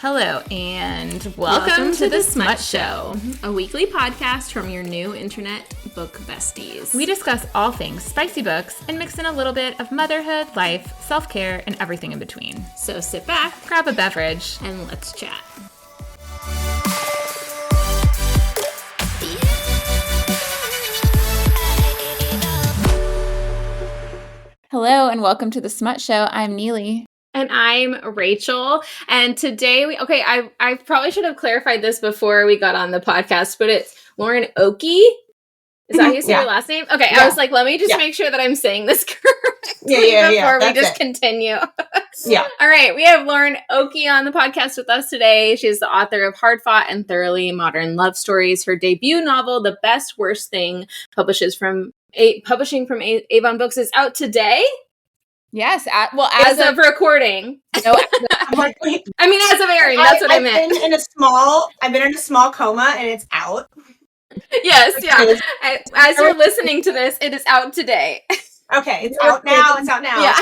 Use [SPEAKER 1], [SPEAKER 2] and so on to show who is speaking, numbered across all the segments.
[SPEAKER 1] Hello, and welcome to the Smut Show,
[SPEAKER 2] a weekly podcast from your new internet book besties.
[SPEAKER 1] We discuss all things spicy books and mix in a little bit of motherhood, life, self-care, and everything in between.
[SPEAKER 2] So sit back,
[SPEAKER 1] grab a beverage,
[SPEAKER 2] and let's chat.
[SPEAKER 1] Hello, and welcome to the Smut Show. I'm Neely.
[SPEAKER 2] And I'm Rachel. And today I probably should have clarified this before we got on the podcast, but it's Lauren Okie. Is that how you say your last name? Okay, I was like, let me just make sure that I'm saying this correctly before we just continue. All right, we have Lauren Okie on the podcast with us today. She's the author of Hard Fought and Thoroughly Modern Love Stories. Her debut novel, The Best Worst Thing, publishing from Avon Books, is out today.
[SPEAKER 1] Yes.
[SPEAKER 2] As of recording.
[SPEAKER 1] No,
[SPEAKER 2] I mean, as of airing. That's what I meant.
[SPEAKER 3] I've been in a small coma, and it's out.
[SPEAKER 2] Yes, yeah. As you're listening to this, it is out today.
[SPEAKER 3] Okay, it's out now. It's out now.
[SPEAKER 2] Yeah.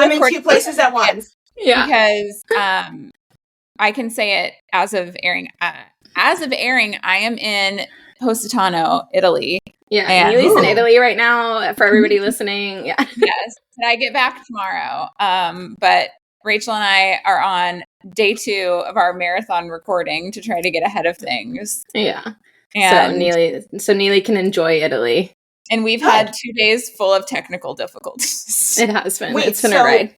[SPEAKER 3] I'm in two places at once.
[SPEAKER 2] Yeah.
[SPEAKER 1] Because I can say it as of airing. As of airing, I am in Positano, Italy.
[SPEAKER 2] Yeah, Neely's in Italy right now for everybody listening. Yeah.
[SPEAKER 1] Yes. And I get back tomorrow. But Rachel and I are on day 2 of our marathon recording to try to get ahead of things.
[SPEAKER 2] Yeah.
[SPEAKER 1] And
[SPEAKER 2] so Neely can enjoy Italy.
[SPEAKER 1] And we've had 2 days full of technical difficulties.
[SPEAKER 2] It has been. It's been a ride.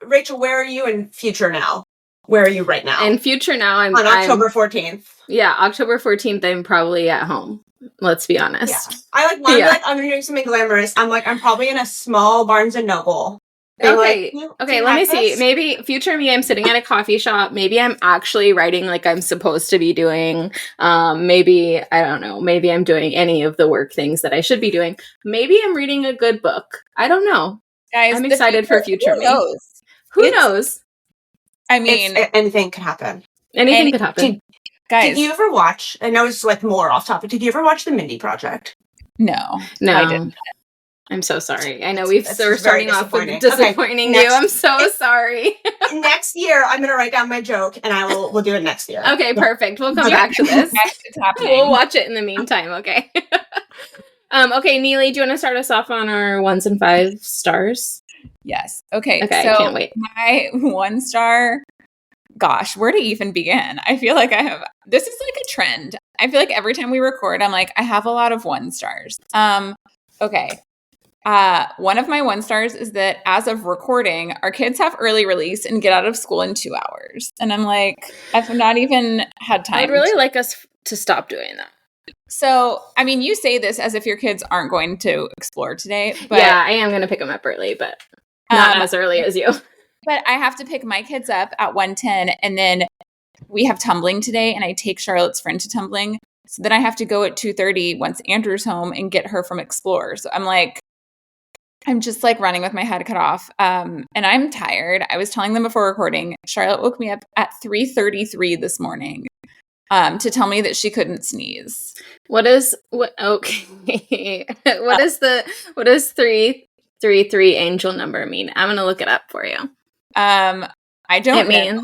[SPEAKER 3] Rachel, where are you in future now? Where are you right now?
[SPEAKER 2] In future now, I'm
[SPEAKER 3] on October 14th.
[SPEAKER 2] Yeah, October 14th, I'm probably at home. Let's be honest.
[SPEAKER 3] Yeah. I'm doing something glamorous. I'm probably in a small Barnes and Noble.
[SPEAKER 2] Okay, let me see. Maybe future me, I'm sitting at a coffee shop. Maybe I'm actually writing like I'm supposed to be doing. Maybe, I don't know. Maybe I'm doing any of the work things that I should be doing. Maybe I'm reading a good book. I don't know.
[SPEAKER 1] Guys,
[SPEAKER 2] I'm excited for future me. Who knows?
[SPEAKER 1] I mean,
[SPEAKER 3] anything could happen.
[SPEAKER 2] Anything could happen.
[SPEAKER 1] Guys,
[SPEAKER 3] did you ever watch, I know it's like more off topic, did you ever watch The Mindy Project?
[SPEAKER 1] No, I didn't.
[SPEAKER 2] I'm so sorry. I know we're starting off with disappointing
[SPEAKER 3] you.
[SPEAKER 2] I'm so sorry.
[SPEAKER 3] Next year, I'm going to write down my joke, and we'll do it next year.
[SPEAKER 2] Okay, perfect. We'll come back to this.
[SPEAKER 1] It's happening.
[SPEAKER 2] We'll watch it in the meantime, okay? Okay, Neely, do you want to start us off on our 1s and 5 stars?
[SPEAKER 1] Yes. Okay,
[SPEAKER 2] so I can't wait.
[SPEAKER 1] My 1 star... Gosh, where to even begin? I feel like this is like a trend. I feel like every time we record, I'm like, I have a lot of 1 stars. Okay. One of my 1 stars is that as of recording, our kids have early release and get out of school in 2 hours. And I'm like, I've not even had time.
[SPEAKER 2] I'd really like us to stop doing that.
[SPEAKER 1] So, I mean, you say this as if your kids aren't going to explore today. But,
[SPEAKER 2] yeah, I am going to pick them up early, but not as early as you.
[SPEAKER 1] But I have to pick my kids up at 1:10, and then we have tumbling today, and I take Charlotte's friend to tumbling. So then I have to go at 2:30 once Andrew's home and get her from Explore. So I'm just like running with my head cut off. And I'm tired. I was telling them before recording, Charlotte woke me up at 3:33 this morning to tell me that she couldn't sneeze.
[SPEAKER 2] What does 333 angel number mean? I'm going to look it up for you.
[SPEAKER 1] I don't know.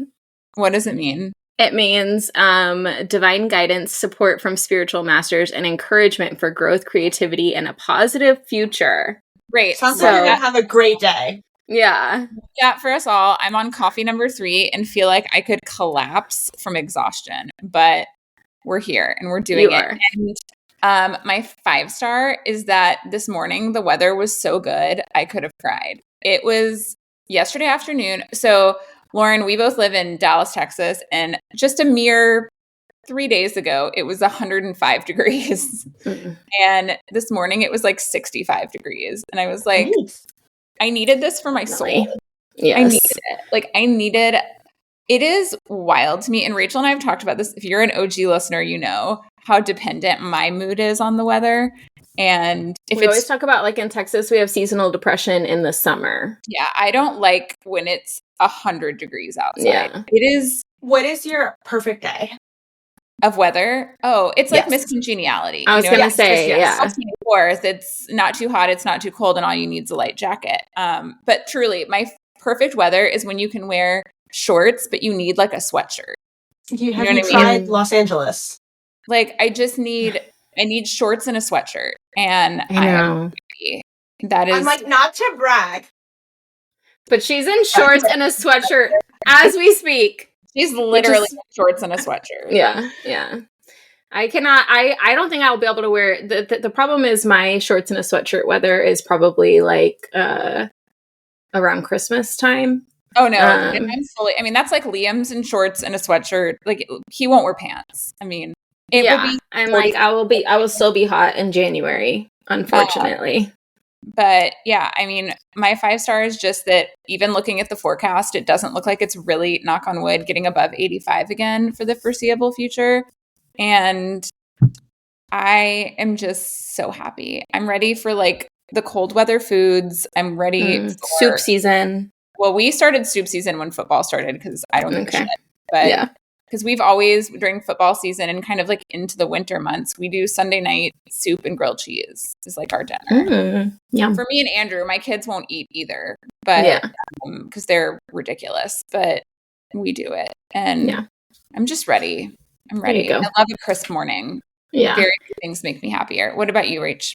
[SPEAKER 1] What does it mean?
[SPEAKER 2] It means divine guidance, support from spiritual masters, and encouragement for growth, creativity, and a positive future.
[SPEAKER 1] Great.
[SPEAKER 3] Sounds like you're going to have a great day.
[SPEAKER 2] Yeah.
[SPEAKER 1] Yeah, for us all, I'm on coffee number 3 and feel like I could collapse from exhaustion. But we're here and we're doing it. And my 5 star is that this morning the weather was so good, I could have cried. It was yesterday afternoon. So, Lauren, we both live in Dallas, Texas, and just a mere 3 days ago, it was 105 degrees. Mm-mm. And this morning it was like 65 degrees. And I was like, I needed this for my soul.
[SPEAKER 2] Yes.
[SPEAKER 1] I needed it. It is wild to me. And Rachel and I have talked about this. If you're an OG listener, you know how dependent my mood is on the weather. And if
[SPEAKER 2] we always talk about, like, in Texas, we have seasonal depression in the summer.
[SPEAKER 1] Yeah, I don't like when it's 100 degrees outside.
[SPEAKER 2] Yeah.
[SPEAKER 1] It is.
[SPEAKER 3] What is your perfect day
[SPEAKER 1] of weather? Oh, it's like Miss Congeniality.
[SPEAKER 2] I was going to say, yeah.
[SPEAKER 1] It's not too hot, it's not too cold, and all you need is a light jacket. But truly, my perfect weather is when you can wear shorts, but you need like a sweatshirt.
[SPEAKER 3] Have you tried Los Angeles?
[SPEAKER 1] Like, I need shorts and a sweatshirt. And I am happy. That is.
[SPEAKER 3] I'm like, not to brag.
[SPEAKER 2] But she's in shorts and a sweatshirt as we speak.
[SPEAKER 1] She's literally in shorts and a sweatshirt.
[SPEAKER 2] Yeah, yeah. I cannot. I don't think I'll be able to wear. The problem is my shorts and a sweatshirt weather is probably like around Christmas time.
[SPEAKER 1] Oh no, I'm fully. I mean, that's like Liam's in shorts and a sweatshirt. Like, he won't wear pants. I mean, it will be.
[SPEAKER 2] I'm like, I will still be hot in January, unfortunately.
[SPEAKER 1] But yeah, I mean, my 5-star is just that even looking at the forecast, it doesn't look like it's really, knock on wood, getting above 85 again for the foreseeable future. And I am just so happy. I'm ready for like the cold weather foods. I'm ready for
[SPEAKER 2] soup season.
[SPEAKER 1] Well, we started soup season when football started because I don't give a shit. But because we've always, during football season and kind of like into the winter months, we do Sunday night soup and grilled cheese is like our dinner. For me and Andrew, my kids won't eat either, but because they're ridiculous, but we do it. And I'm just ready. I'm ready. I love a crisp morning. Very few things make me happier. What about you, Rach?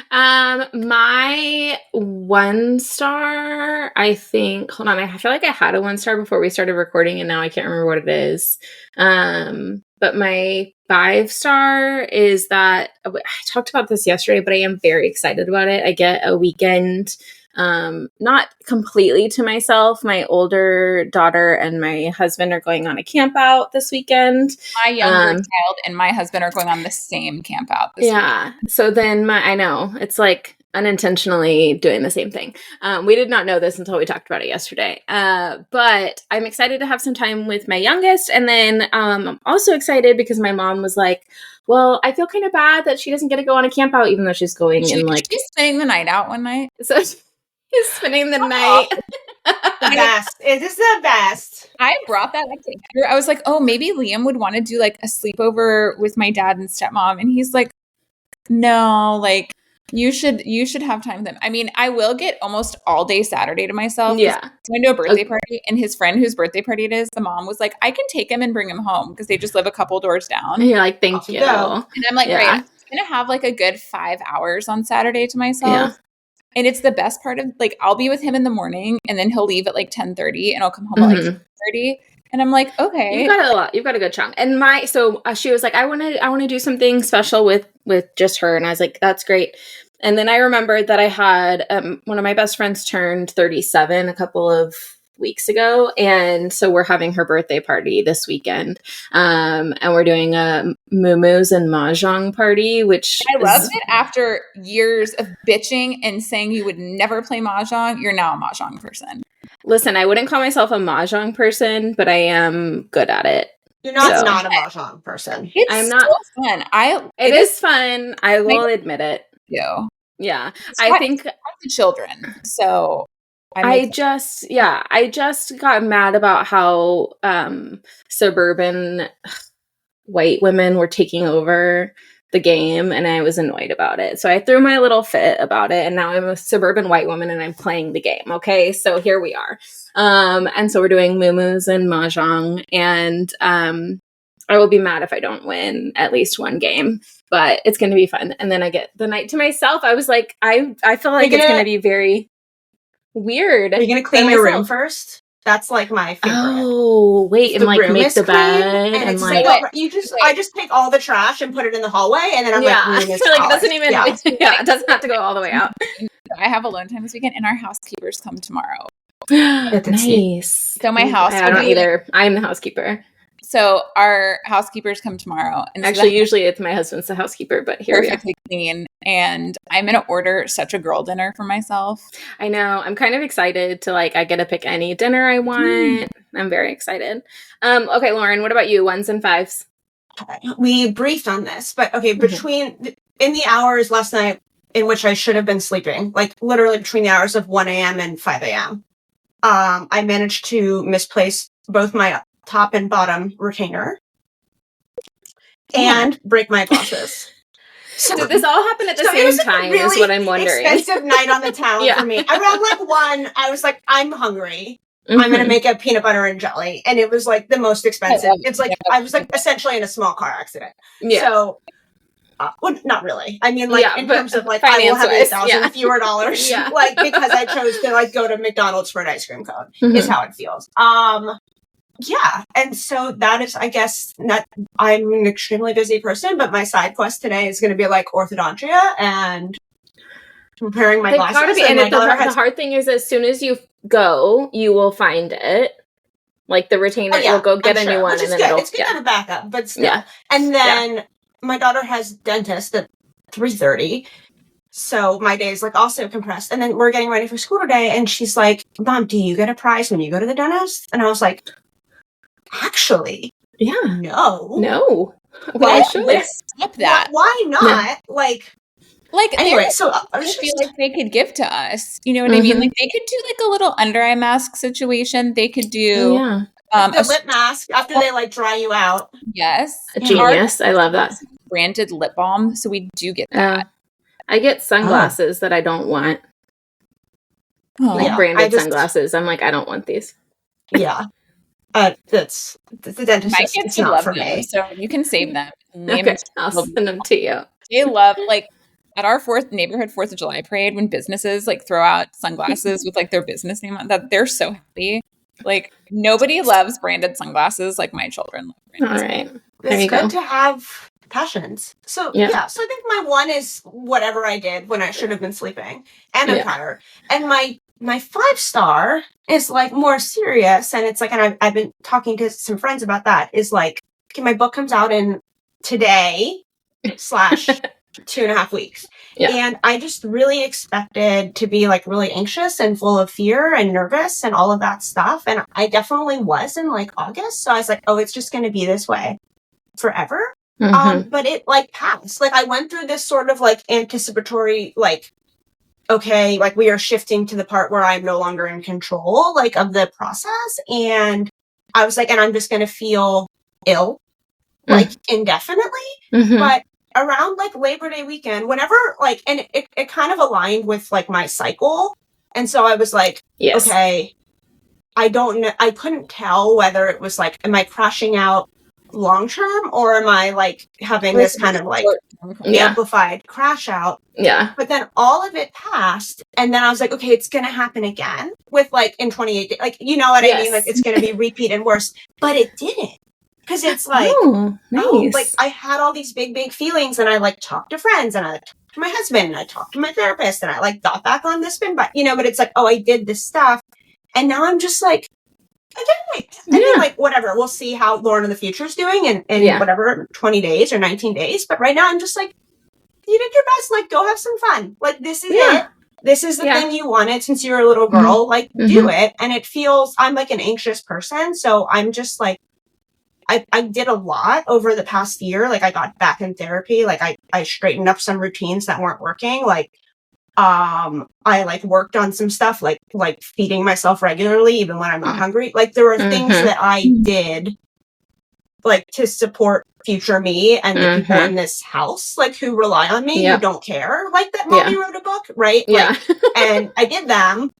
[SPEAKER 2] My 1-star, I think, hold on, I feel like I had a 1-star before we started recording and now I can't remember what it is. But my 5-star is that I talked about this yesterday, but I am very excited about it. I get a weekend, not completely to myself. My older daughter and my husband are going on a camp out this weekend.
[SPEAKER 1] My younger child and my husband are going on the same camp out this weekend.
[SPEAKER 2] So then I know it's like unintentionally doing the same thing. We did not know this until we talked about it yesterday. But I'm excited to have some time with my youngest. And then I'm also excited because my mom was like, well, I feel kind of bad that she doesn't get to go on a camp out, even though she's going
[SPEAKER 1] she's spending the night out one night.
[SPEAKER 2] So she's spending the night.
[SPEAKER 3] The best. It is the best.
[SPEAKER 1] I brought that up to Andrew. I was like, oh, maybe Liam would want to do like a sleepover with my dad and stepmom. And he's like, no, like you should have time with him. I mean, I will get almost all day Saturday to myself.
[SPEAKER 2] Yeah.
[SPEAKER 1] Going to a birthday party, and his friend whose birthday party it is, the mom was like, I can take him and bring him home because they just live a couple doors down.
[SPEAKER 2] And you're like, thank you. And
[SPEAKER 1] I'm like, great. I'm going to have like a good 5 hours on Saturday to myself.
[SPEAKER 2] Yeah.
[SPEAKER 1] And it's the best part of like, I'll be with him in the morning and then he'll leave at like 10:30 and I'll come home at like 10:30. And I'm like, okay.
[SPEAKER 2] You've got a lot. You've got a good chunk. And she was like, I want to do something special with just her. And I was like, that's great. And then I remembered that I had one of my best friends turned 37 a couple of weeks ago. And so we're having her birthday party this weekend. And we're doing a Moo-Moos and Mahjong party, which
[SPEAKER 1] I love it. After years of bitching and saying you would never play Mahjong, you're now a Mahjong person.
[SPEAKER 2] Listen, I wouldn't call myself a Mahjong person, but I am good at it.
[SPEAKER 3] You're not a Mahjong person.
[SPEAKER 1] I'm not fun.
[SPEAKER 2] It is fun. I will admit it. Yeah. I think
[SPEAKER 1] the children. So
[SPEAKER 2] I just got mad about how suburban white women were taking over the game, and I was annoyed about it. So I threw my little fit about it, and now I'm a suburban white woman and I'm playing the game. Okay, so here we are. And so we're doing Moo-Moos and Mahjong, and I will be mad if I don't win at least one game, but it's going to be fun. And then I get the night to myself. I was like, I feel like it's going to be very weird.
[SPEAKER 3] Are you going to clean your room first? That's like my favorite.
[SPEAKER 2] Oh, wait, and like make the bed
[SPEAKER 3] and
[SPEAKER 2] like
[SPEAKER 3] I just take all the trash and put it in the hallway, and then I'm like,
[SPEAKER 2] it doesn't even it doesn't have to go all the way out.
[SPEAKER 1] I have alone time this weekend, and our housekeepers come tomorrow.
[SPEAKER 2] Nice.
[SPEAKER 1] So my house.
[SPEAKER 2] I don't either. I'm the housekeeper.
[SPEAKER 1] So our housekeepers come tomorrow. And
[SPEAKER 2] actually, usually it's my husband's the housekeeper, but here we are.
[SPEAKER 1] Perfectly clean. And I'm going to order such a girl dinner for myself.
[SPEAKER 2] I know. I'm kind of excited to I get to pick any dinner I want. I'm very excited. Okay, Lauren, what about you? 1s and 5s?
[SPEAKER 3] We briefed on this, but okay, in the hours last night in which I should have been sleeping, like literally between the hours of 1 a.m. and 5 a.m., I managed to misplace both my top and bottom retainer and break my glasses.
[SPEAKER 2] So did this all happen at the same time is what I'm wondering.
[SPEAKER 3] Expensive night on the town for me. Around 1, I was like, I'm hungry. I'm going to make a peanut butter and jelly. And it was like the most expensive. It's like, I was like essentially in a small car accident. Yeah. So, well, not really. I mean, like in terms of like, I will have 8,000 fewer dollars, like because I chose to like go to McDonald's for an ice cream cone is how it feels. Yeah. And so that is, I guess, I'm an extremely busy person, but my side quest today is going to be like orthodontia and preparing my glasses.
[SPEAKER 2] And the hard thing is, as soon as you go, you will find it. Like the retainer, you'll go get a new one, and then
[SPEAKER 3] it's good to have a backup, but still. Yeah. And then my daughter has dentist at 3:30, so my day is like also compressed. And then we're getting ready for school today, and she's like, "Mom, do you get a prize when you go to the dentist?" And I was like, "Actually, no.
[SPEAKER 2] Why should
[SPEAKER 1] we stop that?
[SPEAKER 3] Why not? Like
[SPEAKER 1] anyway, so I feel like they could give to us. You know what I mean? Like they could do like a little under eye mask situation. They could do
[SPEAKER 3] a lip mask after they like dry you out.
[SPEAKER 1] Yes,
[SPEAKER 2] genius. I love that
[SPEAKER 1] branded lip balm. So we do get that.
[SPEAKER 2] I get sunglasses that I don't want. Branded sunglasses. I'm like, I don't want these.
[SPEAKER 3] Yeah. That's the dentist.
[SPEAKER 1] My kids love for me, so you can save them.
[SPEAKER 2] Okay, I'll send them to you.
[SPEAKER 1] They love like at our neighborhood 4th of July parade when businesses like throw out sunglasses with like their business name on that. They're so happy. Like nobody loves branded sunglasses like my children love branded
[SPEAKER 2] sunglasses.
[SPEAKER 3] It's good to have passions. So so I think my one is whatever I did when I should have been sleeping, and I'm tired. And my 5-star is like more serious, and it's like, and I've been talking to some friends about that. Is like, okay, my book comes out in today / 2.5 weeks. And I just really expected to be like really anxious and full of fear and nervous and all of that stuff. And I definitely was in like August. So I was like, oh, it's just going to be this way forever. But it like passed. Like I went through this sort of like anticipatory, like, okay, like we are shifting to the part where I'm no longer in control, like of the process. And I was like, and I'm just going to feel ill, like indefinitely. But around like Labor Day weekend, whenever like, and it kind of aligned with like my cycle. And so I was like, okay, I don't know. I couldn't tell whether it was like, am I crashing out long term or am I like having this kind of like amplified crash out? But then all of it passed. And then I was like, okay, it's going to happen again with like in 28 days. Like, you know what I mean? Like it's going to be repeat and worse, but it didn't. Because it's like, like I had all these big feelings, and I like talked to friends, and I like talked to my husband, and I talked to my therapist, and I like got back on the spin, but but it's like, oh, I did this stuff, and now I'm just like, I did it. I mean, like whatever, we'll see how Lauren in the future is doing in whatever 20 days or 19 days. But right now, I'm just like, you did your best. Like, go have some fun. Like, this is it. This is the thing you wanted since you were a little girl. Like, do it. And it feels, I'm like an anxious person, so I'm just like. I did a lot over the past year. Like I got back in therapy. Like I straightened up some routines that weren't working. Like, I like worked on some stuff, like feeding myself regularly, even when I'm not hungry. Like there were things that I did like to support future me and the people in this house, like who rely on me, who don't care. Like that mommy wrote a book, right? Like, and I did them.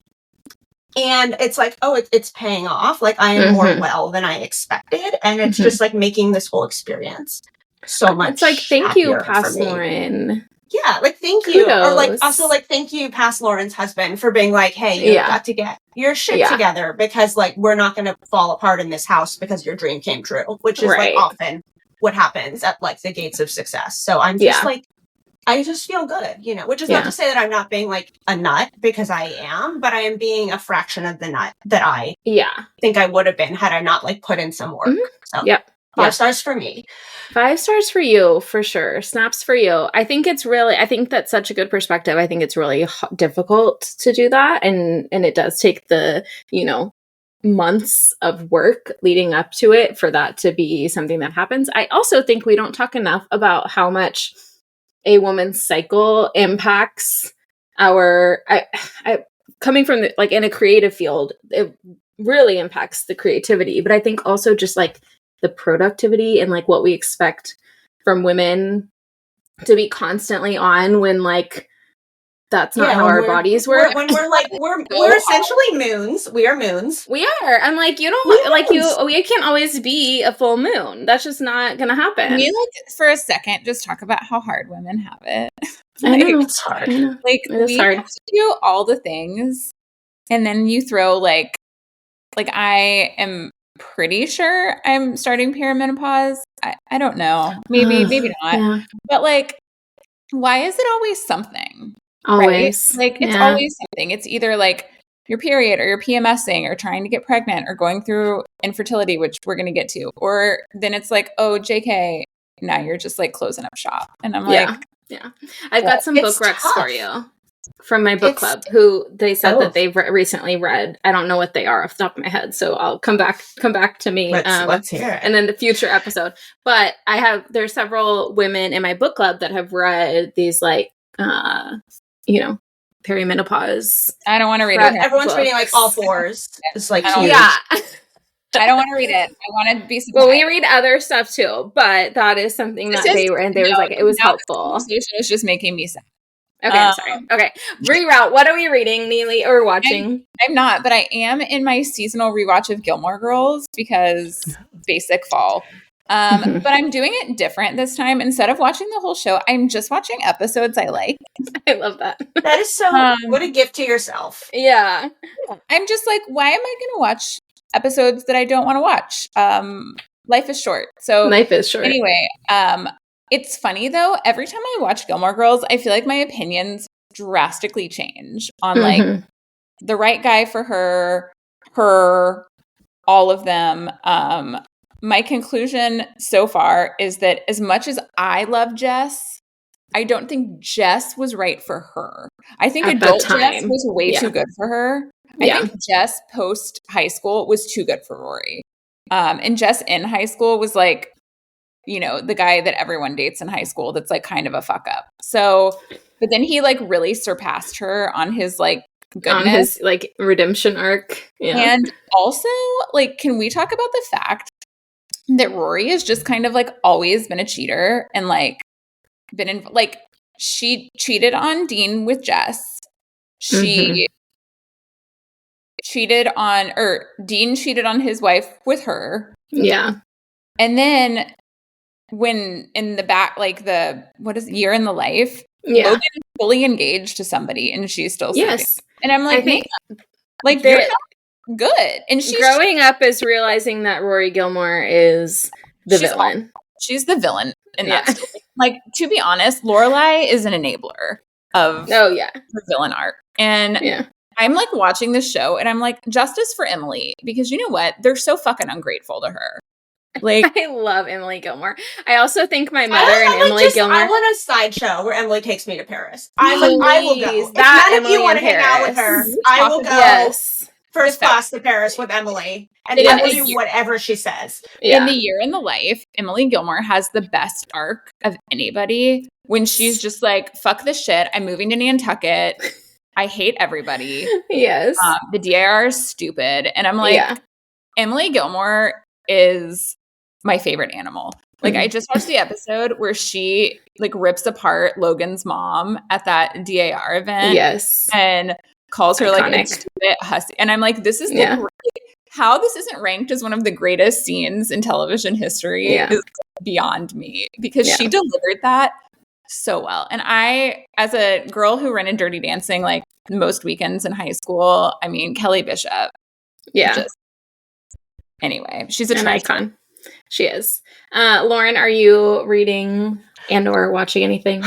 [SPEAKER 3] And it's like, oh, it's paying off. Like I am more well than I expected. And it's just like making this whole experience so much.
[SPEAKER 2] It's like, thank you, past Lauren.
[SPEAKER 3] Yeah, like thank you. Or like also like thank you, past Lauren's husband, for being like, hey, you got to get your shit together because like we're not gonna fall apart in this house because your dream came true, which is like often what happens at like the gates of success. So I'm just like, I just feel good, which is not to say that I'm not being like a nut, because I am, but I am being a fraction of the nut that I think I would have been had I not like put in some work. So 5 stars for me.
[SPEAKER 2] 5 stars for you, for sure. Snaps for you. I think that's such a good perspective. I think it's really difficult to do that. And it does take the, months of work leading up to it for that to be something that happens. I also think we don't talk enough about how much a woman's cycle impacts our, coming from like in a creative field, it really impacts the creativity, but I think also just like the productivity and like what we expect from women to be constantly on when like that's not how our bodies work.
[SPEAKER 3] When we're essentially moons. We are moons.
[SPEAKER 2] We are. I'm like, you don't like you. We can't always be a full moon. That's just not gonna happen.
[SPEAKER 1] Can you for a second just talk about how hard women have it?
[SPEAKER 2] I know
[SPEAKER 3] it's hard.
[SPEAKER 1] We have to do all the things, and then you throw like I am pretty sure I'm starting perimenopause. I don't know. Maybe not.
[SPEAKER 2] Yeah.
[SPEAKER 1] But why is it always something?
[SPEAKER 2] Always.
[SPEAKER 1] Right? It's always something. It's either your period or you're PMSing or trying to get pregnant or going through infertility, which we're going to get to. Or then it's oh, JK, now you're just closing up shop. And I'm
[SPEAKER 2] yeah. I've got some book recs for you from my book club who they said that they've recently read. I don't know what they are off the top of my head, so I'll come back to me.
[SPEAKER 3] Let's hear it.
[SPEAKER 2] And then the future episode. But there's several women in my book club that have read these perimenopause.
[SPEAKER 1] I don't want to read it.
[SPEAKER 3] Everyone's reading all fours. It's huge.
[SPEAKER 2] Yeah.
[SPEAKER 1] I don't want to read it. I want to be surprised.
[SPEAKER 2] Well, we read other stuff too, but that is something that they were, and they was it was helpful.
[SPEAKER 1] This conversation is just making me sad.
[SPEAKER 2] Okay, I'm sorry. Okay, reroute. What are we reading, Neely, or watching?
[SPEAKER 1] I'm not, but I am in my seasonal rewatch of Gilmore Girls because basic fall. But I'm doing it different this time. Instead of watching the whole show, I'm just watching episodes I like.
[SPEAKER 2] I love that.
[SPEAKER 3] That is so what a gift to yourself.
[SPEAKER 2] Yeah.
[SPEAKER 1] I'm just why am I going to watch episodes that I don't want to watch? Life is short. So
[SPEAKER 2] life is short.
[SPEAKER 1] Anyway, it's funny though. Every time I watch Gilmore Girls, I feel like my opinions drastically change on the right guy for her, all of them. My conclusion so far is that as much as I love Jess, I don't think Jess was right for her. I think adult Jess was way too good for her. I think Jess post high school was too good for Rory. And Jess in high school was the guy that everyone dates in high school that's kind of a fuck up. So, but then he really surpassed her on his goodness.
[SPEAKER 2] On his redemption arc. Yeah.
[SPEAKER 1] And also can we talk about the fact that Rory has just kind of always been a cheater and been in she cheated on Dean with Jess. She cheated on Dean cheated on his wife with her.
[SPEAKER 2] Yeah.
[SPEAKER 1] And then when in the back year in the life, Logan is fully engaged to somebody and she's still sleeping. And I'm I think you're not good. And she's
[SPEAKER 2] growing up is realizing that Rory Gilmore is the villain.
[SPEAKER 1] She's the villain in that story. To be honest, Lorelai is an enabler of her villain arc. And I'm watching this show and I'm justice for Emily, because you know what? They're so fucking ungrateful to her.
[SPEAKER 2] I love Emily Gilmore. I also think my mother and Emily Gilmore.
[SPEAKER 3] I want a sideshow where Emily takes me to Paris. I will go.
[SPEAKER 2] That
[SPEAKER 3] if none of you want to hang out with her, I will go first class to Paris with Emily. And I will do whatever she says.
[SPEAKER 1] Yeah. In the year in the life, Emily Gilmore has the best arc of anybody when she's just fuck this shit. I'm moving to Nantucket. I hate everybody.
[SPEAKER 2] Yes.
[SPEAKER 1] The DIR is stupid. And I'm Emily Gilmore is my favorite animal. I just watched the episode where she rips apart Logan's mom at that DAR event.
[SPEAKER 2] Yes.
[SPEAKER 1] And calls her a stupid hussy. And I'm this is how this isn't ranked as one of the greatest scenes in television history is beyond me, because she delivered that so well. And I, as a girl who ran in Dirty Dancing most weekends in high school, I mean, Kelly Bishop.
[SPEAKER 2] Yeah.
[SPEAKER 1] Anyway, she's an
[SPEAKER 2] icon. She is. Lauren, are you reading and or watching anything?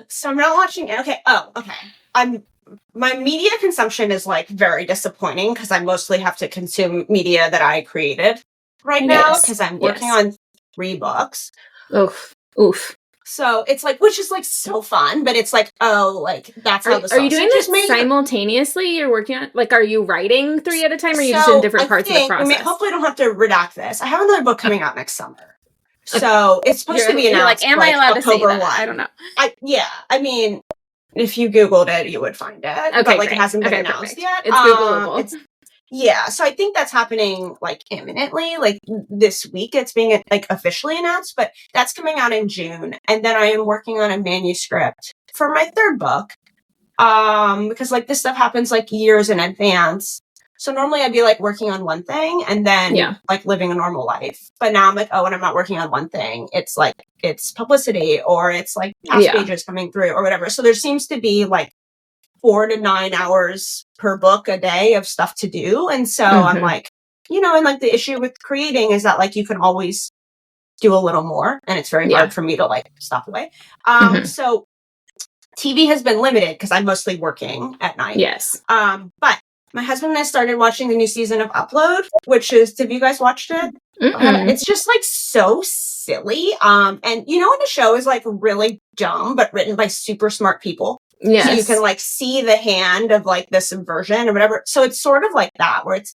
[SPEAKER 3] So I'm not watching. Okay. Oh, okay. My media consumption is very disappointing because I mostly have to consume media that I created right now because I'm working on 3 books.
[SPEAKER 2] Oof.
[SPEAKER 3] So it's which is so fun, but it's that's how the
[SPEAKER 2] Are you doing this simultaneously? You're working on are you writing 3 at a time, or are you just in different parts of the process?
[SPEAKER 3] Hopefully I don't have to redact this. I have another book coming out next summer. So it's supposed to be announced
[SPEAKER 2] am I allowed
[SPEAKER 3] October
[SPEAKER 2] to say that?
[SPEAKER 3] 1.
[SPEAKER 2] I don't know.
[SPEAKER 3] I mean, if you Googled it, you would find it.
[SPEAKER 2] Okay,
[SPEAKER 3] but
[SPEAKER 2] great.
[SPEAKER 3] It hasn't been announced yet.
[SPEAKER 2] It's Googleable.
[SPEAKER 3] So I think that's happening imminently. This week it's being officially announced, but that's coming out in June. And then I am working on a manuscript for my 3rd book. Because like this stuff happens like years in advance. So normally I'd be like working on one thing and then like living a normal life. But now I'm like, oh, when I'm not working on one thing, it's like, it's publicity or it's like task pages coming through or whatever. So there seems to be like 4 to 9 hours per book a day of stuff to do. And so I'm like, you know, and like the issue with creating is that like you can always do a little more and it's very hard for me to like stop away. So TV has been limited because I'm mostly working at night.
[SPEAKER 2] Yes.
[SPEAKER 3] But my husband and I started watching the new season of Upload, which is, have you guys watched it? It's just like so silly. And you know when a show is like really dumb but written by super smart people?
[SPEAKER 2] Yes.
[SPEAKER 3] So you can like see the hand of like the subversion or whatever. So it's sort of like that where it's,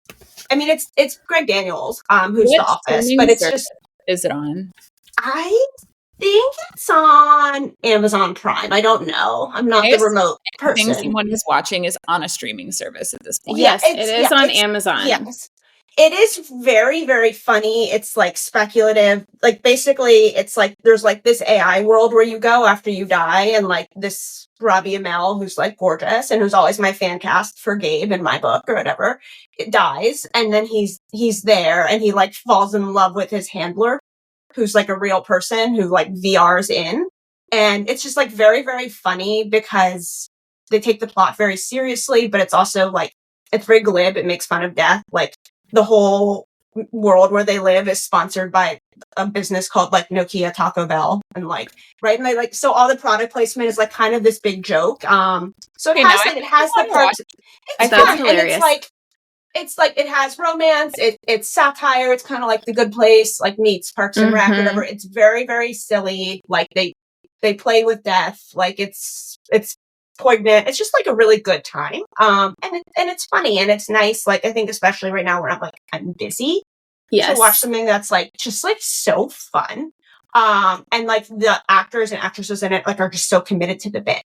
[SPEAKER 3] I mean, it's Greg Daniels, who's The Office, but it's just.
[SPEAKER 1] Is it on?
[SPEAKER 3] I think it's on Amazon Prime. I don't know. I'm not the remote person.
[SPEAKER 1] Everything someone is watching is on a streaming service at this point.
[SPEAKER 2] Yes, it is on Amazon.
[SPEAKER 3] Yes. It is very, very funny. It's like speculative. Like basically it's like there's like this AI world where you go after you die and like this Robbie Amell, who's like gorgeous and who's always my fan cast for Gabe in my book or whatever, it dies. And then he's there and he like falls in love with his handler, who's like a real person who like VR's in. And it's just like very, very funny because they take the plot very seriously, but it's also like, it's very glib. It makes fun of death. Like the whole world where they live is sponsored by a business called like Nokia Taco Bell. And like, right. And like, so all the product placement is like kind of this big joke. So it has the parts. It's fun.
[SPEAKER 2] Hilarious.
[SPEAKER 3] And it's like it has romance, it's satire, it's kind of like The Good Place, like meets Parks and Rec, whatever. It's very, very silly. Like they play with death, like it's poignant. It's just like a really good time. And it's funny and it's nice. Like I think especially right now where I'm busy. To watch something that's like just like so fun. And like the actors and actresses in it like are just so committed to the bit.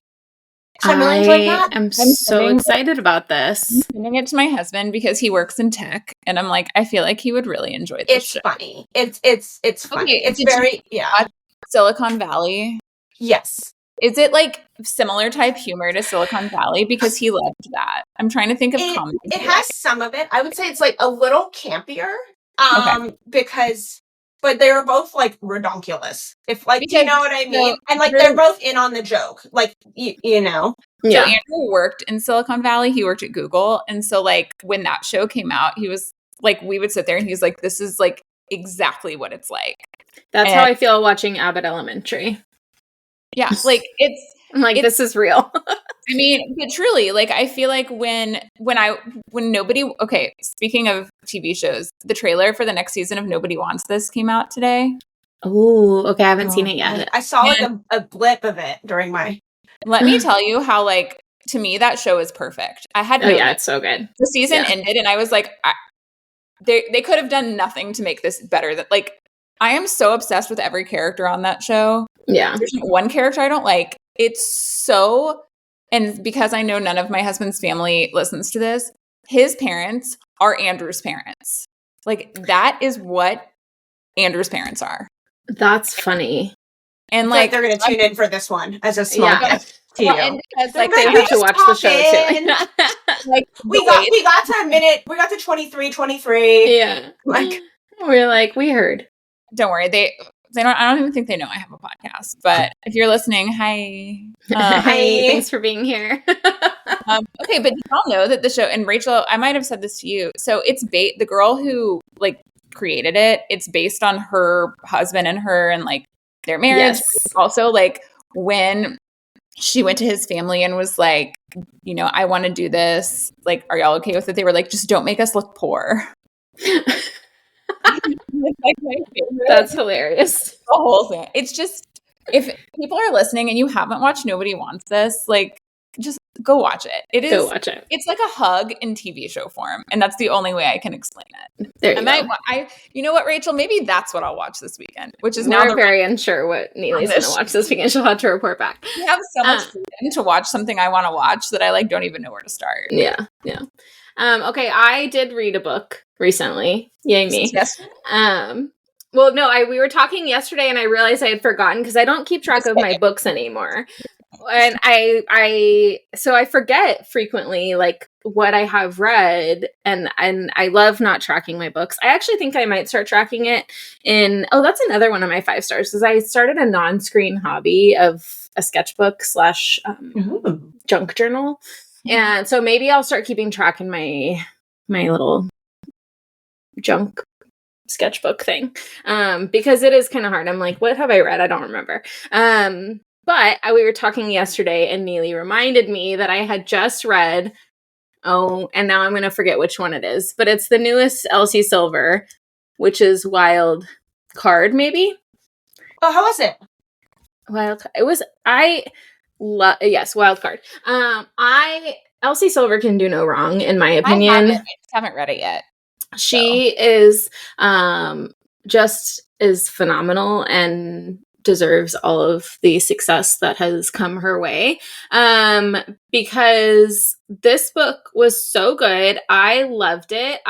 [SPEAKER 3] So I'm really enjoying that.
[SPEAKER 2] I'm so excited about this.
[SPEAKER 1] I'm sending it to my husband because he works in tech, and I'm like, I feel like he would really enjoy this.
[SPEAKER 3] It's funny. It's funny. It's very
[SPEAKER 1] Silicon Valley.
[SPEAKER 3] Yes.
[SPEAKER 1] Is it like similar type humor to Silicon Valley? Because he loved that. I'm trying to think of comedy.
[SPEAKER 3] It has some of it. I would say it's like a little campier. Because. But they were both like redonkulous. If like, do you know what I mean? And like they're both in on the joke. Like you know.
[SPEAKER 1] Yeah. So Andrew worked in Silicon Valley. He worked at Google, and so like when that show came out, he was like, we would sit there, and he was like, "This is like exactly what it's like."
[SPEAKER 2] That's how I feel watching Abbott Elementary.
[SPEAKER 1] Yeah, like
[SPEAKER 2] I'm like, this is real.
[SPEAKER 1] I mean, but truly, like, I feel like when nobody, okay, speaking of TV shows, the trailer for the next season of Nobody Wants This came out today.
[SPEAKER 2] Oh, okay. I haven't seen it yet.
[SPEAKER 3] I saw like a blip of it during my.
[SPEAKER 1] Let me tell you how, like, to me, that show is perfect. I had
[SPEAKER 2] it's so good.
[SPEAKER 1] The season ended and I was like, they could have done nothing to make this better. That like, I am so obsessed with every character on that show.
[SPEAKER 2] Yeah.
[SPEAKER 1] There's one character I don't like. It's so, and because I know none of my husband's family listens to this, his parents are Andrew's parents. Like that is what Andrew's parents are.
[SPEAKER 2] That's funny.
[SPEAKER 3] And like they're going to tune in for this one as a small gift to you.
[SPEAKER 1] And because like
[SPEAKER 2] they have to watch the show too.
[SPEAKER 3] Like we got to a minute. We got to 23.
[SPEAKER 2] Yeah.
[SPEAKER 3] Like
[SPEAKER 2] we're like, we heard.
[SPEAKER 1] Don't worry. They don't. I don't even think they know I have a podcast. But if you're listening, hi.
[SPEAKER 2] Hi. Thanks for being here.
[SPEAKER 1] Okay, but y'all know that the show, and Rachel, I might have said this to you. So it's the girl who like created it. It's based on her husband and her, and like their marriage.
[SPEAKER 2] Yes.
[SPEAKER 1] Also, like when she went to his family and was like, you know, I want to do this. Like, are y'all okay with it? They were like, just don't make us look poor. Like my favorite.
[SPEAKER 2] That's hilarious.
[SPEAKER 1] The whole thing. It's just, if people are listening and you haven't watched Nobody Wants This, like, just go watch it.
[SPEAKER 2] Go watch it.
[SPEAKER 1] It's like a hug in TV show form, and that's the only way I can explain it.
[SPEAKER 2] There you go.
[SPEAKER 1] You know what, Rachel? Maybe that's what I'll watch this weekend. Which is
[SPEAKER 2] now very unsure what Neely's going to watch this weekend. She'll have to report back.
[SPEAKER 1] We have so much freedom to watch something I want to watch that I like don't even know where to start.
[SPEAKER 2] Yeah. Okay, I did read a book recently. Yay me.
[SPEAKER 1] Yes.
[SPEAKER 2] Well, no, we were talking yesterday and I realized I had forgotten because I don't keep track of my books anymore. And I forget frequently like what I have read, and I love not tracking my books. I actually think I might start tracking it that's another one of my 5 stars, is I started a non-screen hobby of a sketchbook / junk journal. And so maybe I'll start keeping track in my little junk sketchbook thing, because it is kind of hard. I'm like, what have I read? I don't remember. But we were talking yesterday, and Neely reminded me that I had just read, and now I'm going to forget which one it is, but it's the newest Elsie Silver, which is Wild Card, maybe?
[SPEAKER 3] Oh, how was it?
[SPEAKER 2] It was, yes, Wild Card. Elsie Silver can do no wrong, in my opinion.
[SPEAKER 1] I just haven't read it yet.
[SPEAKER 2] She is just is phenomenal and deserves all of the success that has come her way, because this book was so good. I loved it.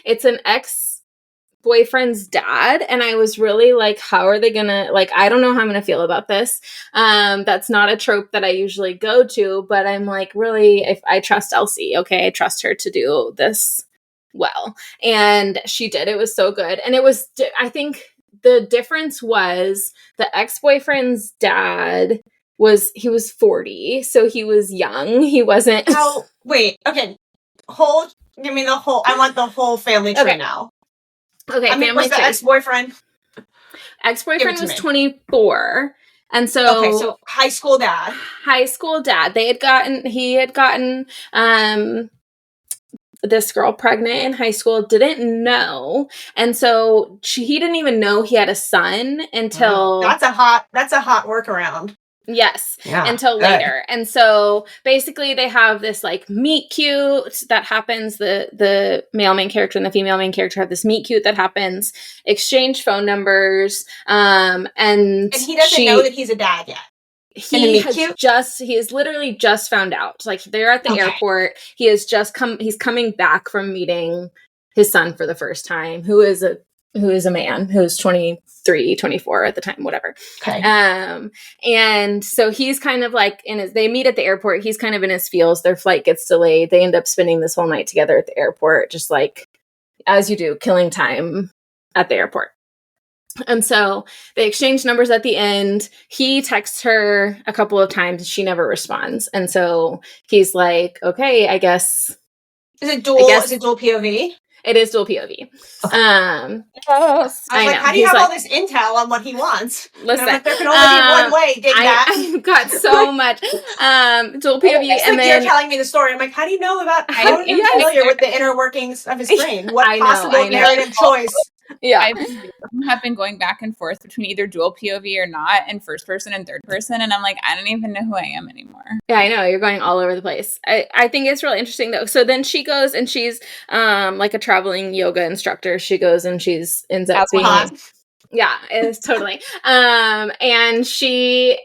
[SPEAKER 2] It's an ex-boyfriend's dad, and I was really like, how are they gonna, like, I don't know how I'm gonna feel about this. That's not a trope that I usually go to, but I'm like, really, if I trust Elsie, okay, I trust her to do this well, and she did. It was so good. And it was, I think the difference was the ex-boyfriend's dad was 40, so he was young. He wasn't
[SPEAKER 3] wait, okay, give me the whole, I want the whole family tree now.
[SPEAKER 2] Okay, family
[SPEAKER 3] was the
[SPEAKER 2] tree.
[SPEAKER 3] ex-boyfriend
[SPEAKER 2] was 24. And so,
[SPEAKER 3] okay, so high school dad.
[SPEAKER 2] He had gotten this girl pregnant in high school, didn't know. And so he didn't even know he had a son until...
[SPEAKER 3] That's a hot workaround.
[SPEAKER 2] Yes, until later. And so basically they have this like meet cute that happens. The male main character and the female main character have this meet cute that happens, exchange phone numbers, and
[SPEAKER 3] he doesn't know that he's a dad yet.
[SPEAKER 2] He has literally just found out. Like, they're at the airport. He's coming back from meeting his son for the first time, who is a man who's 23, 24 at the time, whatever.
[SPEAKER 3] Okay.
[SPEAKER 2] And so he's kind of like they meet at the airport. He's kind of in his feels. Their flight gets delayed. They end up spending this whole night together at the airport, just like, as you do, killing time at the airport. And so they exchange numbers at the end. He texts her a couple of times. She never responds. And so he's like, okay, I guess.
[SPEAKER 3] Is it dual POV?
[SPEAKER 2] It is dual POV.
[SPEAKER 3] Yes. I was like, how do you have all this intel on what he wants?
[SPEAKER 2] Listen,
[SPEAKER 3] like, there can only be one way. Dig that.
[SPEAKER 2] I've got so much dual POV,
[SPEAKER 3] and then you're telling me the story. I'm like, how do you know about? How are you familiar with the inner workings of his brain? What possible narrative choice?
[SPEAKER 2] Yeah,
[SPEAKER 1] I have been going back and forth between either dual POV or not, and first person and third person, and I'm like, I don't even know who I am anymore.
[SPEAKER 2] Yeah, I know, you're going all over the place. I think it's really interesting though. So then she goes and she's like a traveling yoga instructor. She goes and ends up being hot. Yeah, it's totally. And she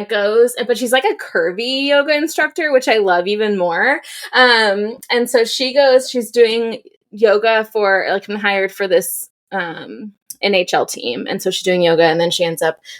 [SPEAKER 2] goes, but she's like a curvy yoga instructor, which I love even more. And so she goes, she's doing yoga for like hired for this NHL team, and so she's doing yoga, and then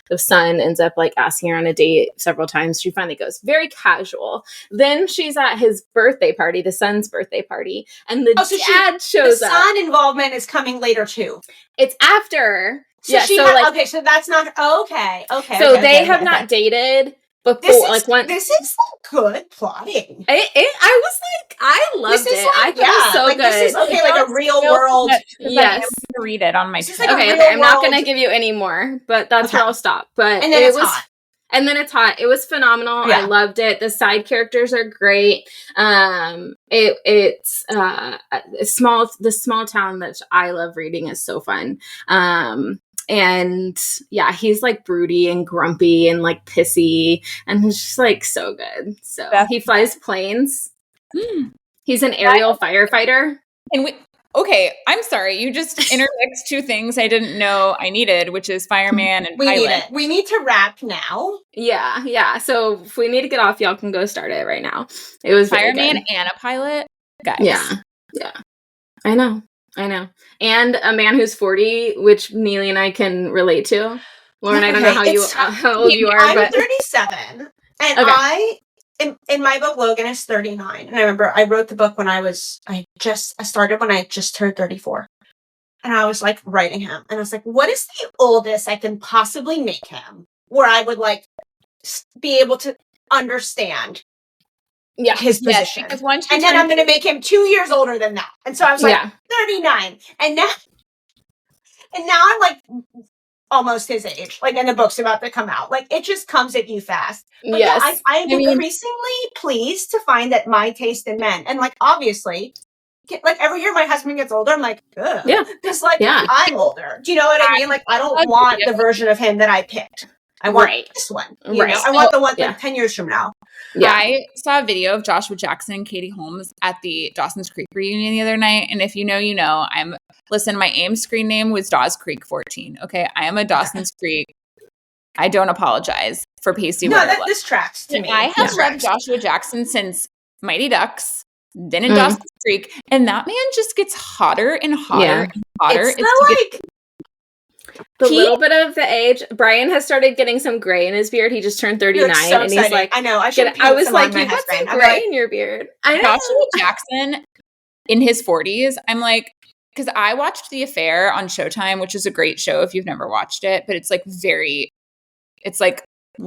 [SPEAKER 2] the son ends up like asking her on a date several times. She finally goes, very casual. Then she's at his birthday party, the son's birthday party, and the dad shows up.
[SPEAKER 3] The son involvement is coming later too.
[SPEAKER 2] It's after.
[SPEAKER 3] So so that's not okay.
[SPEAKER 2] So they have not dated before.
[SPEAKER 3] This is good plotting.
[SPEAKER 2] I was like, I loved it. I thought it was so good.
[SPEAKER 3] This is like a real world.
[SPEAKER 2] Yes,
[SPEAKER 1] I'm gonna read it on my.
[SPEAKER 2] Okay, I'm not gonna give you any more, but that's where I'll stop. But
[SPEAKER 3] and then it was hot.
[SPEAKER 2] And then it's hot. It was phenomenal. Yeah. I loved it. The side characters are great. It's the small town that I love reading is so fun. And yeah, he's like broody and grumpy and like pissy, and he's just like so good. So he flies planes. He's an aerial firefighter.
[SPEAKER 1] And okay, I'm sorry. You just intermixed two things I didn't know I needed, which is fireman and pilot.
[SPEAKER 3] We need to wrap now.
[SPEAKER 2] Yeah. So if we need to get off, y'all can go start it right now. It was
[SPEAKER 1] fireman and a pilot. Guys.
[SPEAKER 2] Yeah. I know. And a man who's 40, which Neely and I can relate to. Lauren, I don't know how old you are.
[SPEAKER 3] I'm
[SPEAKER 2] but
[SPEAKER 3] 37. And I, in my book, Logan is 39. And I remember I wrote the book when I started when I just turned 34. And I was like writing him. And I was like, what is the oldest I can possibly make him where I would like be able to understand his position?
[SPEAKER 1] Because
[SPEAKER 3] and then I'm going to make him 2 years older than that. And so I was like 39. And now I'm like almost his age, like, and the book's about to come out. Like, it just comes at you fast. But I am increasingly pleased to find that my taste in men, and like, obviously, like every year my husband gets older, I'm like, ugh. Yeah. Because like, I'm older. Do you know what I mean? Like, I don't want the version of him that I picked. I want this one. You know? I want the one like 10 years from now.
[SPEAKER 1] Yeah. I saw a video of Joshua Jackson and Katie Holmes at the Dawson's Creek reunion the other night. And if you know, you know, my AIM screen name was Dawes Creek 14. Okay. I am a Dawson's Creek. I don't apologize for pasty.
[SPEAKER 3] No, this tracks to me.
[SPEAKER 1] I have loved Joshua Jackson since Mighty Ducks, then in Dawson's Creek. And that man just gets hotter and hotter and hotter.
[SPEAKER 2] It's the little bit of the age. Brian has started getting some gray in his beard. He just turned 39,
[SPEAKER 3] so
[SPEAKER 2] and he's like,
[SPEAKER 3] I know.
[SPEAKER 2] I was like, you got some gray in your beard. I know.
[SPEAKER 1] Joshua Jackson in his 40s. I'm like, because I watched The Affair on Showtime, which is a great show if you've never watched it, but it's like it's like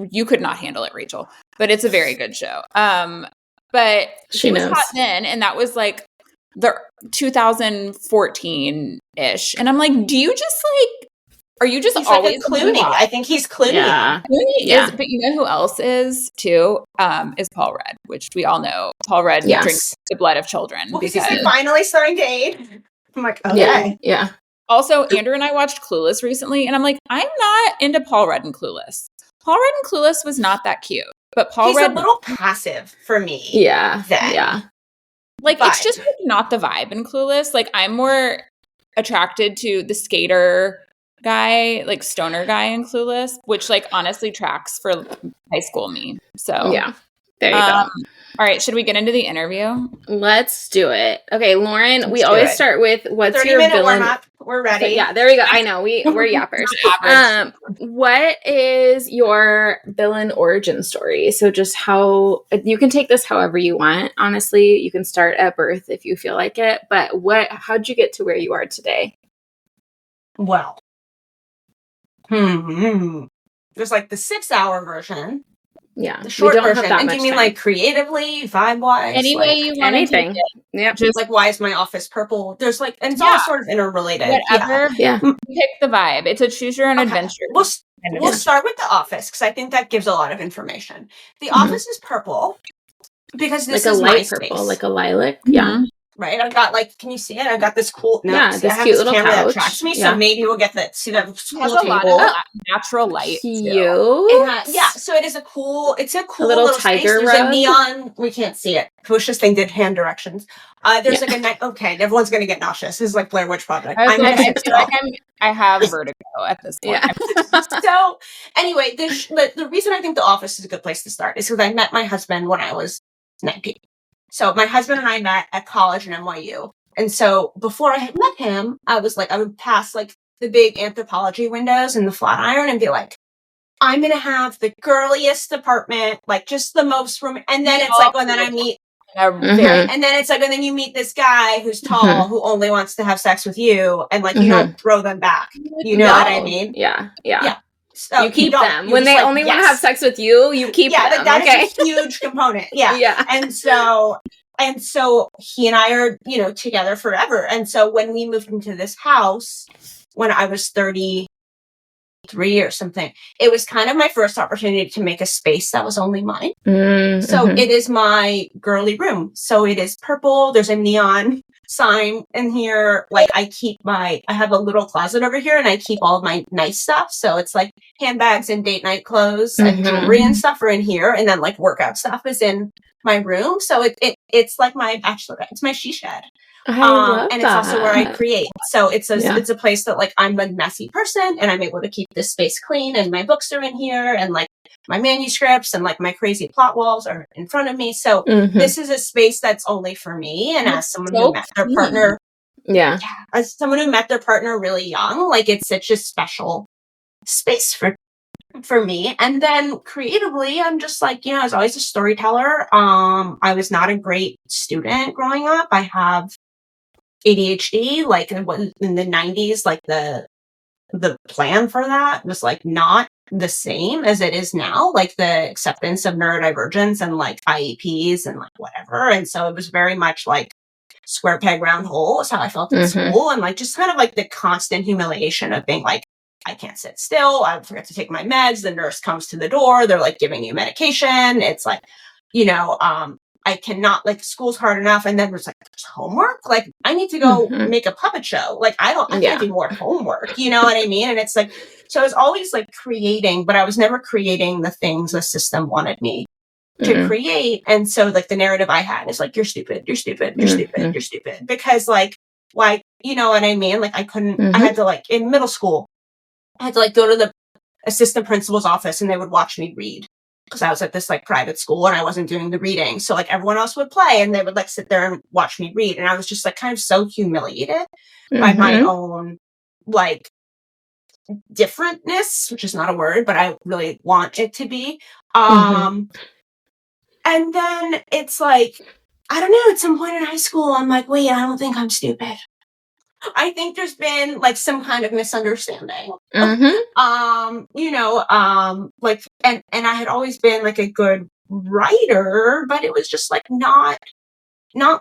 [SPEAKER 1] you could not handle it, Rachel. But it's a very good show. But she was hot then, and that was like the 2014-ish. And I'm like, do you just like? Are you just always
[SPEAKER 3] like Clooney? I think he's Clooney.
[SPEAKER 1] Yeah. Clooney is, but you know who else is too? Is Paul Rudd, which we all know. Paul Rudd drinks the blood of children.
[SPEAKER 3] Well, because he's finally starting to age. I'm like, okay.
[SPEAKER 2] Yeah.
[SPEAKER 1] Also, Andrew and I watched Clueless recently, and I'm like, I'm not into Paul Rudd and Clueless. Paul Rudd and Clueless was not that cute, but Paul Rudd,
[SPEAKER 3] a little passive for me.
[SPEAKER 2] Yeah.
[SPEAKER 3] Then.
[SPEAKER 2] Yeah.
[SPEAKER 1] Like, it's just like, not the vibe in Clueless. Like, I'm more attracted to the skater guy, like stoner guy in Clueless, which like honestly tracks for high school me. So
[SPEAKER 2] yeah, there you go.
[SPEAKER 1] All right, should we get into the interview?
[SPEAKER 2] Let's do it. Okay, Lauren, we always start with what's
[SPEAKER 3] 30
[SPEAKER 2] your
[SPEAKER 3] minute
[SPEAKER 2] villain?
[SPEAKER 3] Warm-up. We're ready.
[SPEAKER 2] So, yeah, there we go. I know we're yappers. What is your villain origin story? So just how you can take this however you want. Honestly, you can start at birth if you feel like it. But how'd you get to where you are today?
[SPEAKER 3] Well. There's like the 6-hour version.
[SPEAKER 2] Yeah.
[SPEAKER 3] The short version. And do you mean like creatively, vibe-wise?
[SPEAKER 1] Any way you want
[SPEAKER 2] anything.
[SPEAKER 3] Yeah. Just like, why is my office purple? There's like, and it's all sort of interrelated.
[SPEAKER 1] Whatever. Yeah. Pick the vibe. It's a choose your own adventure.
[SPEAKER 3] We'll start with The Office because I think that gives a lot of information. The Office is purple because this is
[SPEAKER 2] light
[SPEAKER 3] my
[SPEAKER 2] purple,
[SPEAKER 3] space.
[SPEAKER 2] like a lilac. Yeah.
[SPEAKER 3] Right, I've got like, can you see it? I've got this cool,
[SPEAKER 2] this cute little
[SPEAKER 3] camera
[SPEAKER 2] couch.
[SPEAKER 3] That tracks me, so maybe we'll get see that cool
[SPEAKER 1] has a lot of natural light.
[SPEAKER 3] So it is a cool little tiger space. There's a neon. We can't see it. Fush's thing did hand directions. There's like a night. Okay, everyone's gonna get nauseous. This is like Blair Witch Project.
[SPEAKER 1] I feel like I have vertigo at this point.
[SPEAKER 3] Yeah. So anyway, the reason I think The Office is a good place to start is because I met my husband when I was 19. So my husband and I met at college in NYU. And so before I had met him, I would pass like the big anthropology windows in the Flatiron and be like, I'm going to have the girliest apartment, like just the most room. And then it's like, and then I meet, and then it's like, and then you meet this guy who's tall, who only wants to have sex with you. And like, you don't throw them back. You know what I mean?
[SPEAKER 2] Yeah.
[SPEAKER 3] So
[SPEAKER 2] you keep them when they only want to have sex with you. You keep them.
[SPEAKER 3] Yeah, that's a huge component. Yeah. And so he and I are, together forever. And so when we moved into this house, when I was 33 or something, it was kind of my first opportunity to make a space that was only mine. So it is my girly room. So it is purple. There's a neon sign in here. Like I have a little closet over here and I keep all of my nice stuff. So it's like handbags and date night clothes and jewelry and stuff are in here. And then like workout stuff is in my room. So it's like my bachelorette. It's my she shed. And it's also where I create. So it's a place that like I'm a messy person and I'm able to keep this space clean and my books are in here and like my manuscripts and like my crazy plot walls are in front of me. So this is a space that's only for me. And as someone who met their partner, as someone who met their partner really young, like it's such a special space for for me. And then creatively, I'm just like, I was always a storyteller. I was not a great student growing up. I have ADHD, like in the 90s, like the plan for that was like not the same as it is now, like the acceptance of neurodivergence and like IEPs and like whatever. And so it was very much like square peg round hole is how I felt in school. And like just kind of like the constant humiliation of being like, I can't sit still. I forget to take my meds. The nurse comes to the door. They're like giving you medication. It's like, I cannot, like, school's hard enough. And then there's like, there's homework. Like, I need to go make a puppet show. Like, I can't do more homework. You know what I mean? And it's like, so I was always like creating, but I was never creating the things the system wanted me to create. And so like the narrative I had is like, you're stupid, you're stupid, you're stupid, you're stupid. Because like, why, you know what I mean? Like I couldn't, I had to like, in middle school, I had to like go to the assistant principal's office and they would watch me read. Because I was at this like private school and I wasn't doing the reading. So like everyone else would play and they would like sit there and watch me read. And I was just like kind of so humiliated by my own like differentness, which is not a word, but I really want it to be. And then it's like, I don't know, at some point in high school, I'm like, wait, I don't think I'm stupid. I think there's been like some kind of misunderstanding. Like, and I had always been like a good writer, but it was just like not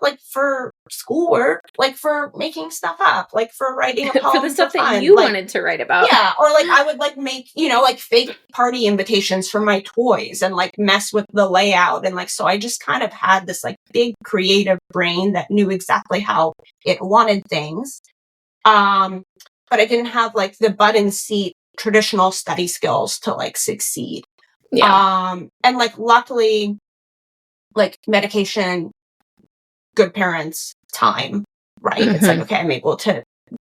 [SPEAKER 3] like for schoolwork, like for making stuff up, like for writing a poem
[SPEAKER 2] for the stuff
[SPEAKER 3] that
[SPEAKER 2] you wanted to write about.
[SPEAKER 3] Yeah, or like I would like make, like fake party invitations for my toys and like mess with the layout. And like, so I just kind of had this like big creative brain that knew exactly how it wanted things. But I didn't have like the button seat traditional study skills to like succeed. And like luckily, like medication, good parents, time, right? It's like, okay, I'm able to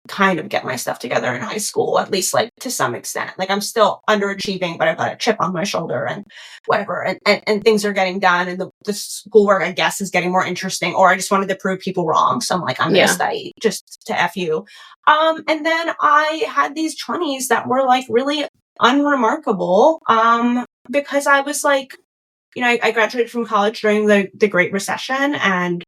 [SPEAKER 3] kind of get my stuff together in high school, at least like to some extent. Like I'm still underachieving, but I've got a chip on my shoulder and whatever. And things are getting done and the schoolwork, I guess, is getting more interesting. Or I just wanted to prove people wrong. So I'm like, I'm going to study just to F you. And then I had these 20s that were like really unremarkable because I was like, I graduated from college during the Great Recession and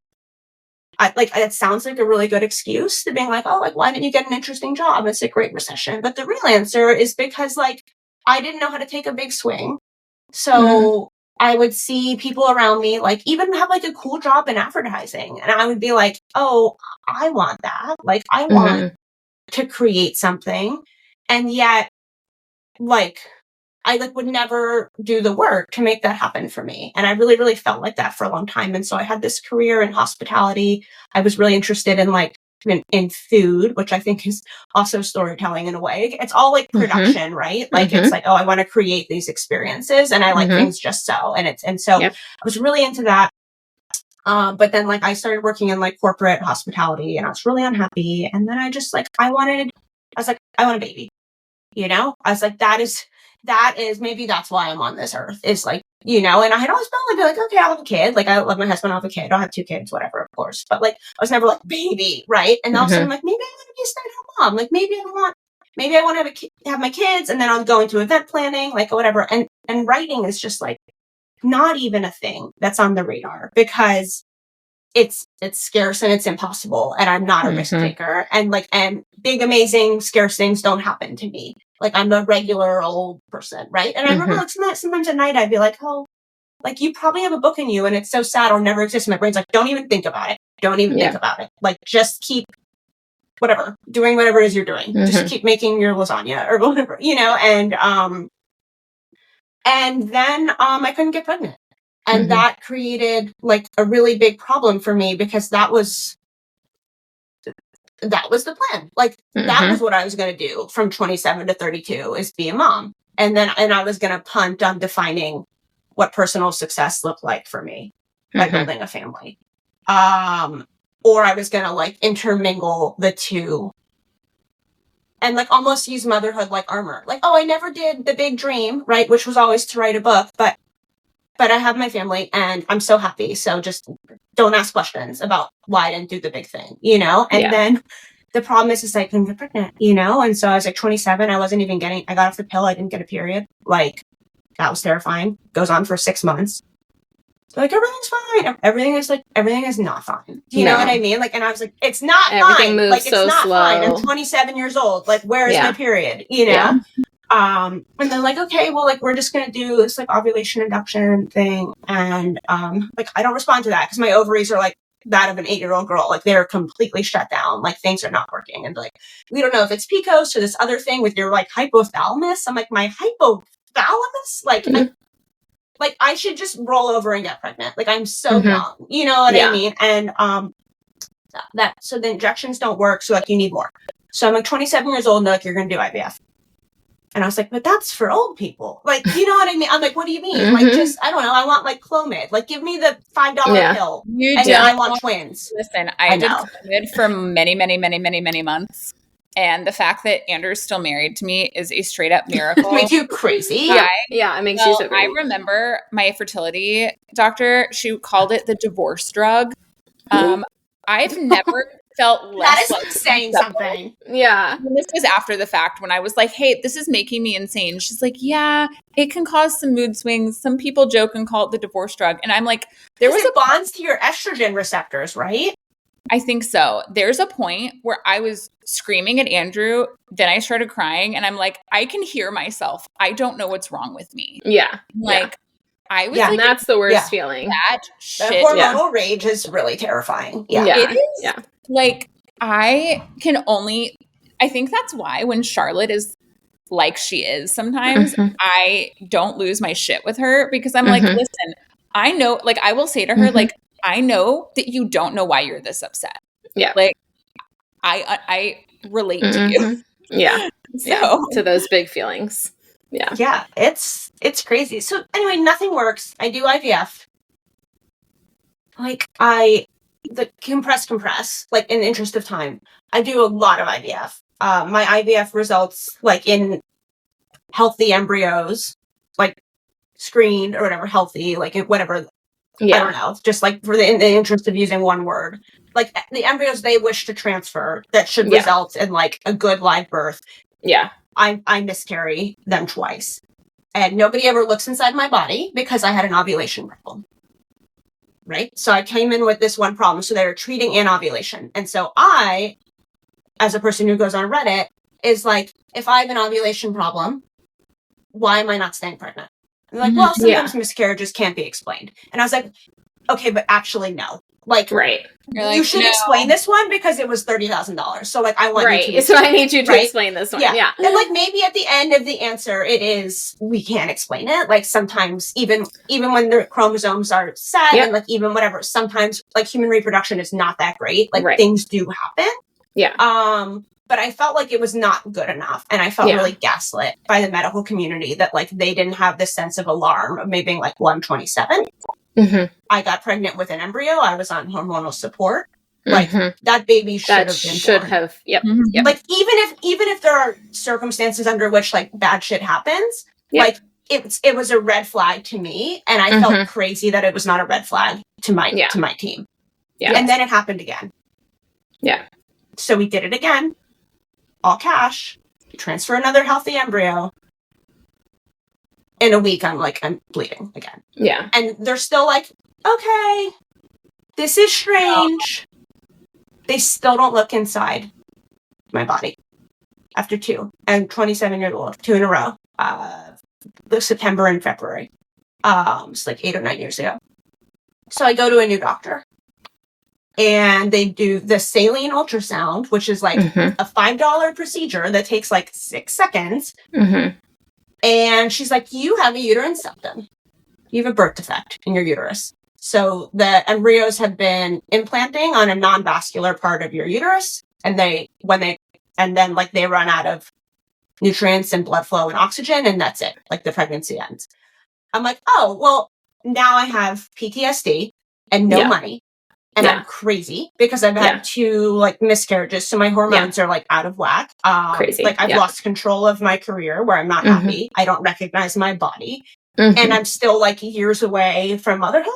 [SPEAKER 3] it sounds like a really good excuse to being like, oh, like, why didn't you get an interesting job? It's a Great Recession. But the real answer is because like, I didn't know how to take a big swing. So I would see people around me, like even have like a cool job in advertising. And I would be like, oh, I want that. Like I want to create something. And yet like, I like would never do the work to make that happen for me. And I really, really felt like that for a long time. And so I had this career in hospitality. I was really interested in like in food, which I think is also storytelling in a way. It's all like production, right? Like it's like, oh, I want to create these experiences and I like things just so. And so I was really into that. But then like I started working in like corporate hospitality and I was really unhappy. And then I just like, I want a baby, I was like, that is maybe that's why I'm on this earth is like, and I had always been like, okay, I'll have a kid. Like I love my husband, I'll have a kid. I'll have 2 kids, whatever, of course. But like, I was never like baby. Right. And also I'm like, maybe I want to be a stay-at-home mom. Like maybe I want to have my kids and then I'll go into event planning, like whatever. And writing is just like not even a thing that's on the radar because it's scarce and it's impossible and I'm not a risk taker and big, amazing, scarce things don't happen to me. Like I'm a regular old person. Right. And I remember like sometimes at night I'd be like, oh, like you probably have a book in you and it's so sad or never exists. My brain's like, don't even think about it. Don't even think about it. Like just keep doing whatever it is you're doing. Just keep making your lasagna or whatever, and then I couldn't get pregnant. And that created like a really big problem for me because that was the plan. Like that was what I was going to do from 27 to 32 is be a mom. And I was going to punt on defining what personal success looked like for me by building a family. Or I was going to like intermingle the two and like almost use motherhood like armor. Like, oh, I never did the big dream, right? Which was always to write a book, but I have my family and I'm so happy. So just don't ask questions about why I didn't do the big thing, And then the problem is I couldn't get pregnant, you know? And so I was like 27. I got off the pill. I didn't get a period. Like, that was terrifying. Goes on for 6 months. Like, everything's fine. Everything is not fine. Do you know what I mean? Like, and I was like, it's not
[SPEAKER 2] Everything
[SPEAKER 3] fine.
[SPEAKER 2] Moves
[SPEAKER 3] like, it's
[SPEAKER 2] so
[SPEAKER 3] not
[SPEAKER 2] slow.
[SPEAKER 3] fine. I'm 27 years old. Like, where is my period? You know? And then like, okay, well, like, we're just going to do this like ovulation induction thing. And, like, I don't respond to that because my ovaries are like that of an 8-year-old girl. Like, they're completely shut down. Like, things are not working. And like, we don't know if it's PCOS or this other thing with your like hypothalamus. I'm like, my hypothalamus? Like, I should just roll over and get pregnant. Like, I'm so young. You know what I mean? And, so the injections don't work. So like, you need more. So I'm like 27 years old and they're like, you're going to do IVF. And I was like, but that's for old people. Like, you know what I mean? I'm like, what do you mean? Like, just, I don't know. I want like Clomid. Like, give me the $5 pill. I want twins.
[SPEAKER 1] Listen, I did Clomid for many, many, many, many, many months. And the fact that Andrew's still married to me is a straight up miracle.
[SPEAKER 3] Makes you crazy.
[SPEAKER 2] It makes you so crazy.
[SPEAKER 1] I remember my fertility doctor, she called it the divorce drug. I've never felt less.
[SPEAKER 3] That is like saying something.
[SPEAKER 2] Yeah.
[SPEAKER 1] And this was after the fact when I was like, hey, this is making me insane. She's like, yeah, it can cause some mood swings. Some people joke and call it the divorce drug. And I'm like,
[SPEAKER 3] it bonds to your estrogen receptors, right?
[SPEAKER 1] I think so. There's a point where I was screaming at Andrew. Then I started crying and I'm like, I can hear myself. I don't know what's wrong with me.
[SPEAKER 2] Yeah.
[SPEAKER 1] Like, I was like,
[SPEAKER 2] and that's the worst feeling.
[SPEAKER 1] That
[SPEAKER 3] shit. The hormonal rage is really terrifying. Yeah.
[SPEAKER 1] It is. Yeah. Like, I think that's why when Charlotte is like she is sometimes, I don't lose my shit with her because I'm like, listen, I know, like, I will say to her, like, I know that you don't know why you're this upset.
[SPEAKER 2] Yeah.
[SPEAKER 1] Like, I relate to you.
[SPEAKER 2] Yeah. To those big feelings. Yeah.
[SPEAKER 3] Yeah. It's crazy. So anyway, nothing works. I do IVF. Like, the compress, like, in the interest of time, I do a lot of IVF. My IVF results, like, in healthy embryos, like, screened or whatever, healthy, like, whatever. I don't know. Just, like, in the interest of using one word. Like, the embryos they wish to transfer that should result in, like, a good live birth.
[SPEAKER 2] Yeah.
[SPEAKER 3] I miscarry them twice. And nobody ever looks inside my body because I had an ovulation problem. Right? So I came in with this one problem. So they were treating in ovulation. And so I, as a person who goes on Reddit, is like, if I have an ovulation problem, why am I not staying pregnant? And like, well, sometimes miscarriages can't be explained. And I was like, okay, but actually, no. Like, you should explain this one because it was $30,000. So like, I want you to.
[SPEAKER 2] So I need you to explain this one. Yeah.
[SPEAKER 3] And like, maybe at the end of the answer, it is, we can't explain it. Like, sometimes even when the chromosomes are set and like, even whatever, sometimes like human reproduction is not that great. Like, things do happen.
[SPEAKER 2] Yeah.
[SPEAKER 3] But I felt like it was not good enough. And I felt really gaslit by the medical community that like, they didn't have this sense of alarm of me being like, well, I'm 27. I got pregnant with an embryo. I was on hormonal support. Like, that baby should have been born. Like, even if there are circumstances under which like bad shit happens, like it was a red flag to me, and I felt crazy that it was not a red flag to my team. And then it happened again. So we did it again, all cash, transfer another healthy embryo. In a week, I'm bleeding again.
[SPEAKER 2] Yeah.
[SPEAKER 3] And they're still like, okay, this is strange. They still don't look inside my body after 2. I'm 27 years old, 2 in a row. September and February. It's like 8 or 9 years ago. So I go to a new doctor. And they do the saline ultrasound, which is like a $5 procedure that takes like 6 seconds. And she's like, you have a uterine septum. You have a birth defect in your uterus. So the embryos have been implanting on a non-vascular part of your uterus. And then they run out of nutrients and blood flow and oxygen, and that's it. Like, the pregnancy ends. I'm like, oh, well, now I have PTSD and no money. And I'm crazy because I've had 2 like miscarriages. So my hormones are like out of whack.
[SPEAKER 2] Crazy.
[SPEAKER 3] Like, I've lost control of my career where I'm not happy. I don't recognize my body. And I'm still like years away from motherhood.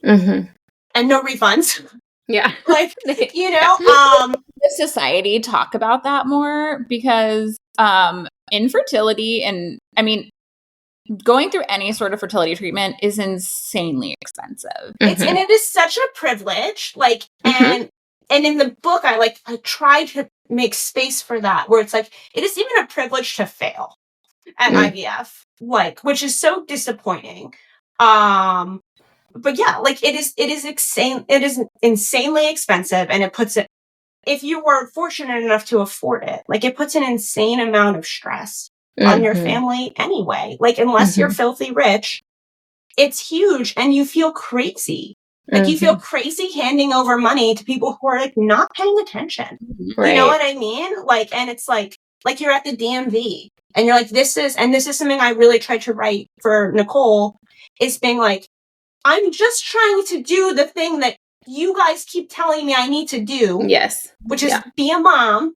[SPEAKER 3] And no refunds.
[SPEAKER 2] Yeah.
[SPEAKER 3] Like, you know,
[SPEAKER 1] society talk about that more because infertility and I mean going through any sort of fertility treatment is insanely expensive.
[SPEAKER 3] And it is such a privilege. Like, and in the book, I try to make space for that, where it's like, it is even a privilege to fail at IVF, like, which is so disappointing. But yeah, like it is insanely expensive, and it puts it, if you were fortunate enough to afford it, like it puts an insane amount of stress on your family anyway. Like, unless you're filthy rich, it's huge, and you feel crazy. Like, you feel crazy handing over money to people who are like not paying attention.
[SPEAKER 2] Right.
[SPEAKER 3] You know what I mean? Like, and it's like you're at the DMV and you're like, this is something I really tried to write for Nicole, is being like, I'm just trying to do the thing that you guys keep telling me I need to do.
[SPEAKER 2] Yes.
[SPEAKER 3] Which is be a mom.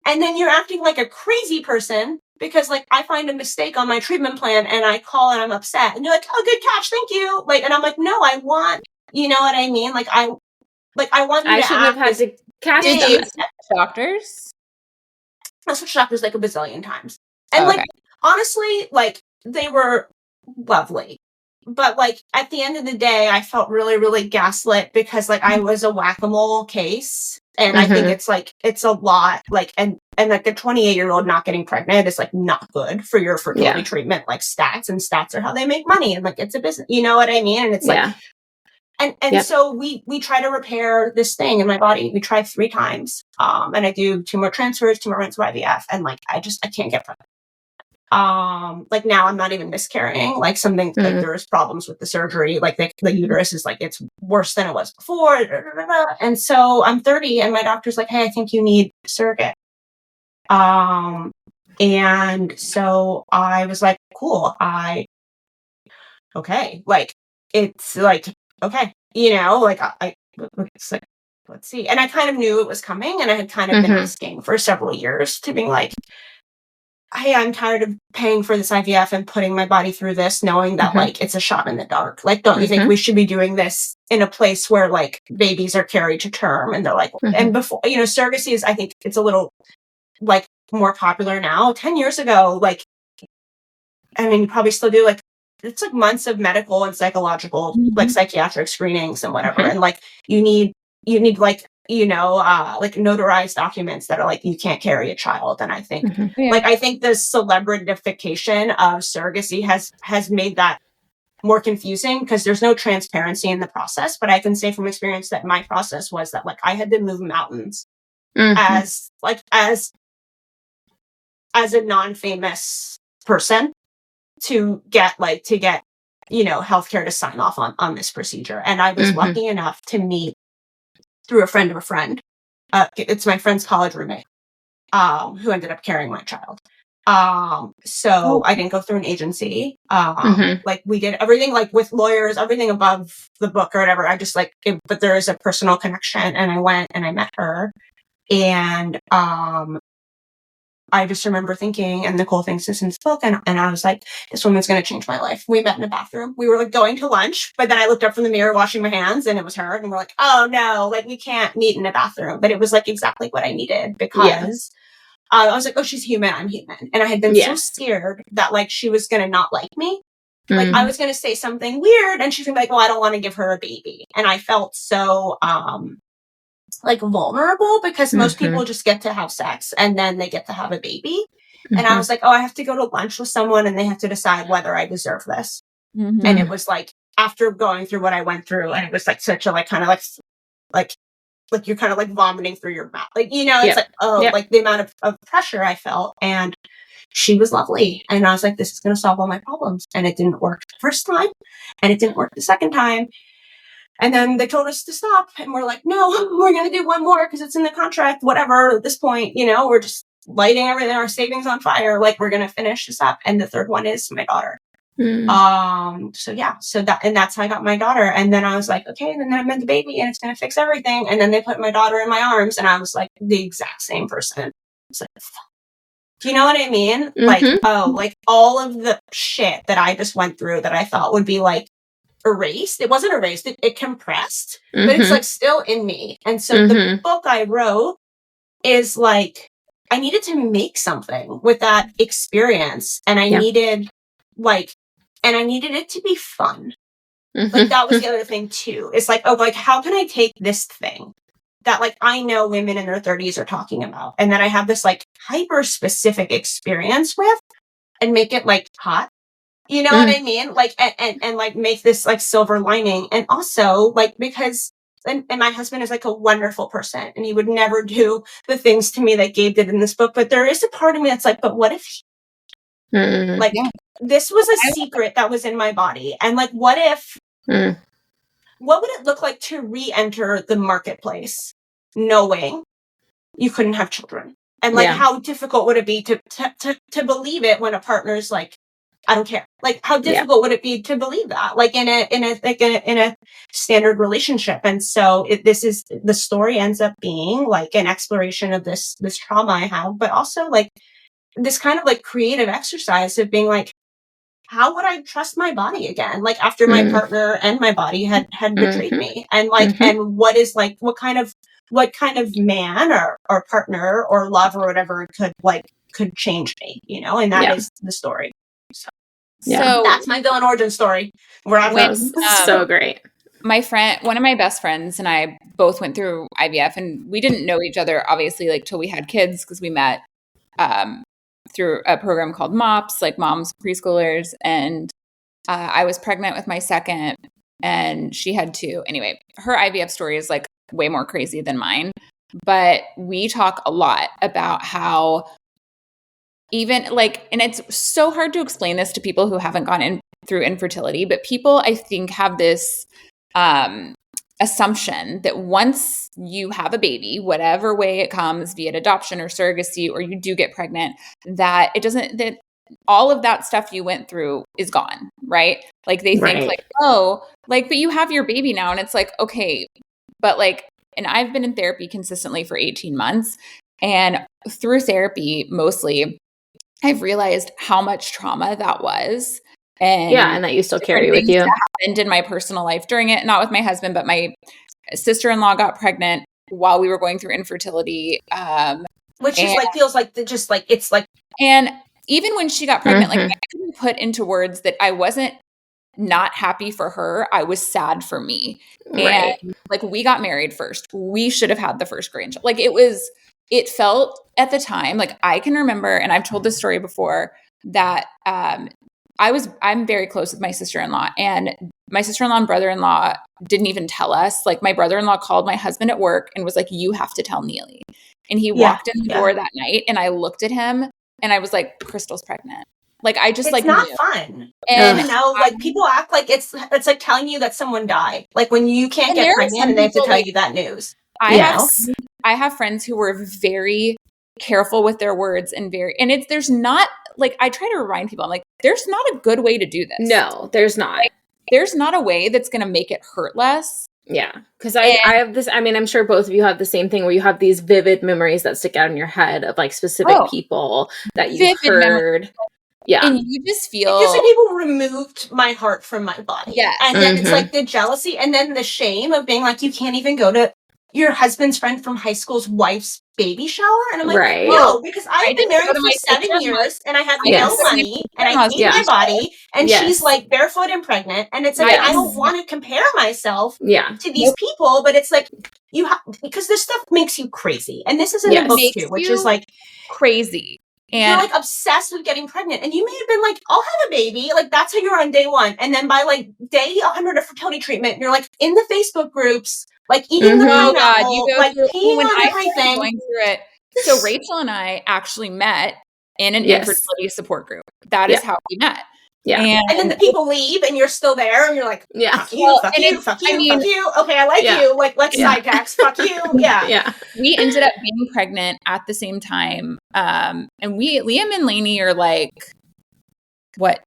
[SPEAKER 3] And then you're acting like a crazy person because, like, I find a mistake on my treatment plan and I call and I'm upset. And you're like, oh, good catch, thank you. Like, and I'm like, no, I want, you know what I mean? Like, I want you
[SPEAKER 2] I
[SPEAKER 3] to
[SPEAKER 2] shouldn't have had to catch that.
[SPEAKER 1] Doctors?
[SPEAKER 3] I switched doctors like a bazillion times. And like, honestly, like, they were lovely. But like, at the end of the day, I felt really, really gaslit because like I was a whack-a-mole case. And I think it's like, it's a lot, like, and like a 28-year-old not getting pregnant is like not good for your fertility treatment, like stats are how they make money. And like, it's a business, you know what I mean? And it's like, and so we try to repair this thing in my body. We tried 3 times. And I do 2 more transfers, 2 more runs of IVF. And like, I can't get pregnant. Like now I'm not even miscarrying, like something, like there's problems with the surgery, like the uterus is like, it's worse than it was before. And so I'm 30 and my doctor's like, hey, I think you need a surrogate. And so I was like, cool. Okay. Like, it's like, okay, you know, like it's like, let's see. And I kind of knew it was coming, and I had kind of been asking for several years to be like, hey, I'm tired of paying for this IVF and putting my body through this, knowing that like it's a shot in the dark. Like, don't you think we should be doing this in a place where like babies are carried to term? And they're like, and before, you know, surrogacy is, I think it's a little like more popular now. 10 years ago, like, I mean, you probably still do, like, it's like months of medical and psychological, like psychiatric screenings and whatever. And like, you need like, you know, like notarized documents that are like, you can't carry a child. And I think, like, I think the celebritification of surrogacy has made that more confusing because there's no transparency in the process. But I can say from experience that my process was that like, I had to move mountains as a non-famous person to get, you know, healthcare to sign off on this procedure. And I was lucky enough to meet through a friend of a friend. It's my friend's college roommate, who ended up carrying my child. So I didn't go through an agency. Like, we did everything like with lawyers, everything above the book or whatever. I just like, but there is a personal connection, and I went and I met her, and I just remember thinking, and Nicole thinks this in this book, and I was like, this woman's going to change my life. We met in a bathroom. We were like going to lunch, but then I looked up from the mirror washing my hands, and it was her. And we're like, oh no, like we can't meet in a bathroom. But it was like exactly what I needed, because I was like, oh, she's human, I'm human. And I had been so scared that like she was going to not like me. Like, I was going to say something weird, and she's going to be like, oh, I don't want to give her a baby. And I felt so like vulnerable, because most people just get to have sex and then they get to have a baby. And I was like, oh, I have to go to lunch with someone and they have to decide whether I deserve this. And it was like, after going through what I went through, and it was like such a like kind of like you're kind of like vomiting through your mouth, like, you know, it's like, oh, like the amount of pressure I felt. And she was lovely, and I was like, this is going to solve all my problems. And it didn't work the first time, and it didn't work the second time. And then they told us to stop, and we're like, no, we're going to do one more because it's in the contract, whatever. At this point, you know, we're just lighting everything, our savings on fire. Like, we're going to finish this up. And the third one is my daughter. So that's how I got my daughter. And then I was like, okay, and then I met the baby, and it's going to fix everything. And then they put my daughter in my arms, and I was like the exact same person. It's like, do you know what I mean? Like, oh, like all of the shit that I just went through that I thought would be like erased. It wasn't erased. It compressed, but it's like still in me. And so the book I wrote is like, I needed to make something with that experience. And I needed it to be fun. Like, that was the other thing too. It's like, oh, like, how can I take this thing that, like, I know women in their 30s are talking about, and that I have this, like, hyper specific experience with, and make it, like, hot? You know what I mean? Like, and like, make this, like, silver lining. And also, like, because, and my husband is, like, a wonderful person, and he would never do the things to me that Gabe did in this book. But there is a part of me that's like, but what if like, this was a secret that was in my body, and, like, what if, what would it look like to re-enter the marketplace knowing you couldn't have children? And, like, how difficult would it be to believe it when a partner's like, I don't care. Like, how difficult would it be to believe that, like, in a standard relationship? And so the story ends up being like an exploration of this trauma I have, but also, like, this kind of, like, creative exercise of being like, how would I trust my body again? Like, after my partner and my body had betrayed me, and, like, and what is, like, what kind of man or partner or love or whatever could change me, you know? And that is the story. So that's my villain origin story.
[SPEAKER 2] So great.
[SPEAKER 1] One of my best friends and I both went through IVF, and we didn't know each other, obviously, like, till we had kids, because we met through a program called MOPS, like Moms Preschoolers. And I was pregnant with my second, and she had two. Anyway, her IVF story is, like, way more crazy than mine. But we talk a lot about how, even, like, and it's so hard to explain this to people who haven't gone through infertility, but people, I think, have this assumption that once you have a baby, whatever way it comes, via adoption or surrogacy, or you do get pregnant, that all of that stuff you went through is gone, right? Like, they think like, oh, like, but you have your baby now. And it's like, okay, but, like, and I've been in therapy consistently for 18 months. And through therapy, mostly, I've realized how much trauma that was.
[SPEAKER 2] And that you still carry with you.
[SPEAKER 1] That happened in my personal life during it, not with my husband, but my sister-in-law got pregnant while we were going through infertility.
[SPEAKER 3] Which is, like, feels like just like, it's like.
[SPEAKER 1] And even when she got pregnant, like, I couldn't put into words that I wasn't not happy for her. I was sad for me. And, like, we got married first. We should have had the first grandchild. Like, it felt at the time, like, I can remember, and I've told this story before, that I'm very close with my sister-in-law, and my sister-in-law and brother-in-law didn't even tell us. Like, my brother-in-law called my husband at work and was like, you have to tell Neely. And he walked in the door that night, and I looked at him and I was like, Crystal's pregnant. Like, I just,
[SPEAKER 3] it's not fun.
[SPEAKER 1] And
[SPEAKER 3] you know, like, people act like it's like telling you that someone died. Like, when you can't get pregnant and they have to tell you that news.
[SPEAKER 1] I have friends who were very careful with their words, and there's not, like, I try to remind people, I'm like, there's not a good way to do this.
[SPEAKER 2] No, there's not.
[SPEAKER 1] Like, there's not a way that's going to make it hurt less.
[SPEAKER 2] Yeah. Because I have this, I mean, I'm sure both of you have the same thing, where you have these vivid memories that stick out in your head of, like, specific people that you've heard. Yeah.
[SPEAKER 1] And you just feel.
[SPEAKER 3] It's like people removed my heart from my body.
[SPEAKER 1] Yeah.
[SPEAKER 3] And then it's like the jealousy, and then the shame of being like, you can't even go to your husband's friend from high school's wife's baby shower. And I'm like, no, because I've been married for 7 years, and I have no money, and I hate my body, and she's, like, barefoot and pregnant. And it's like, I don't want to compare myself to these people, but it's like, you have, because this stuff makes you crazy. And this is in the book too, which is, like,
[SPEAKER 1] crazy. And
[SPEAKER 3] you're, like, obsessed with getting pregnant, and you may have been like, I'll have a baby. Like, that's how you're on day one. And then by, like, day 100 of fertility treatment, you're, like, in the Facebook groups, like, eating the pineapple,
[SPEAKER 1] you go
[SPEAKER 3] like,
[SPEAKER 1] through,
[SPEAKER 3] peeing
[SPEAKER 1] when
[SPEAKER 3] on
[SPEAKER 1] I
[SPEAKER 3] everything.
[SPEAKER 1] Going through it. So Rachel and I actually met in an infertility support group. That is how we met.
[SPEAKER 2] Yeah.
[SPEAKER 3] And then the people leave, and you're still there, and you're like, fuck you, fuck you, fuck you, fuck you. Okay, I like you. Like, let's side text. Fuck you. Yeah.
[SPEAKER 1] We ended up being pregnant at the same time. And Liam and Lainey are, like,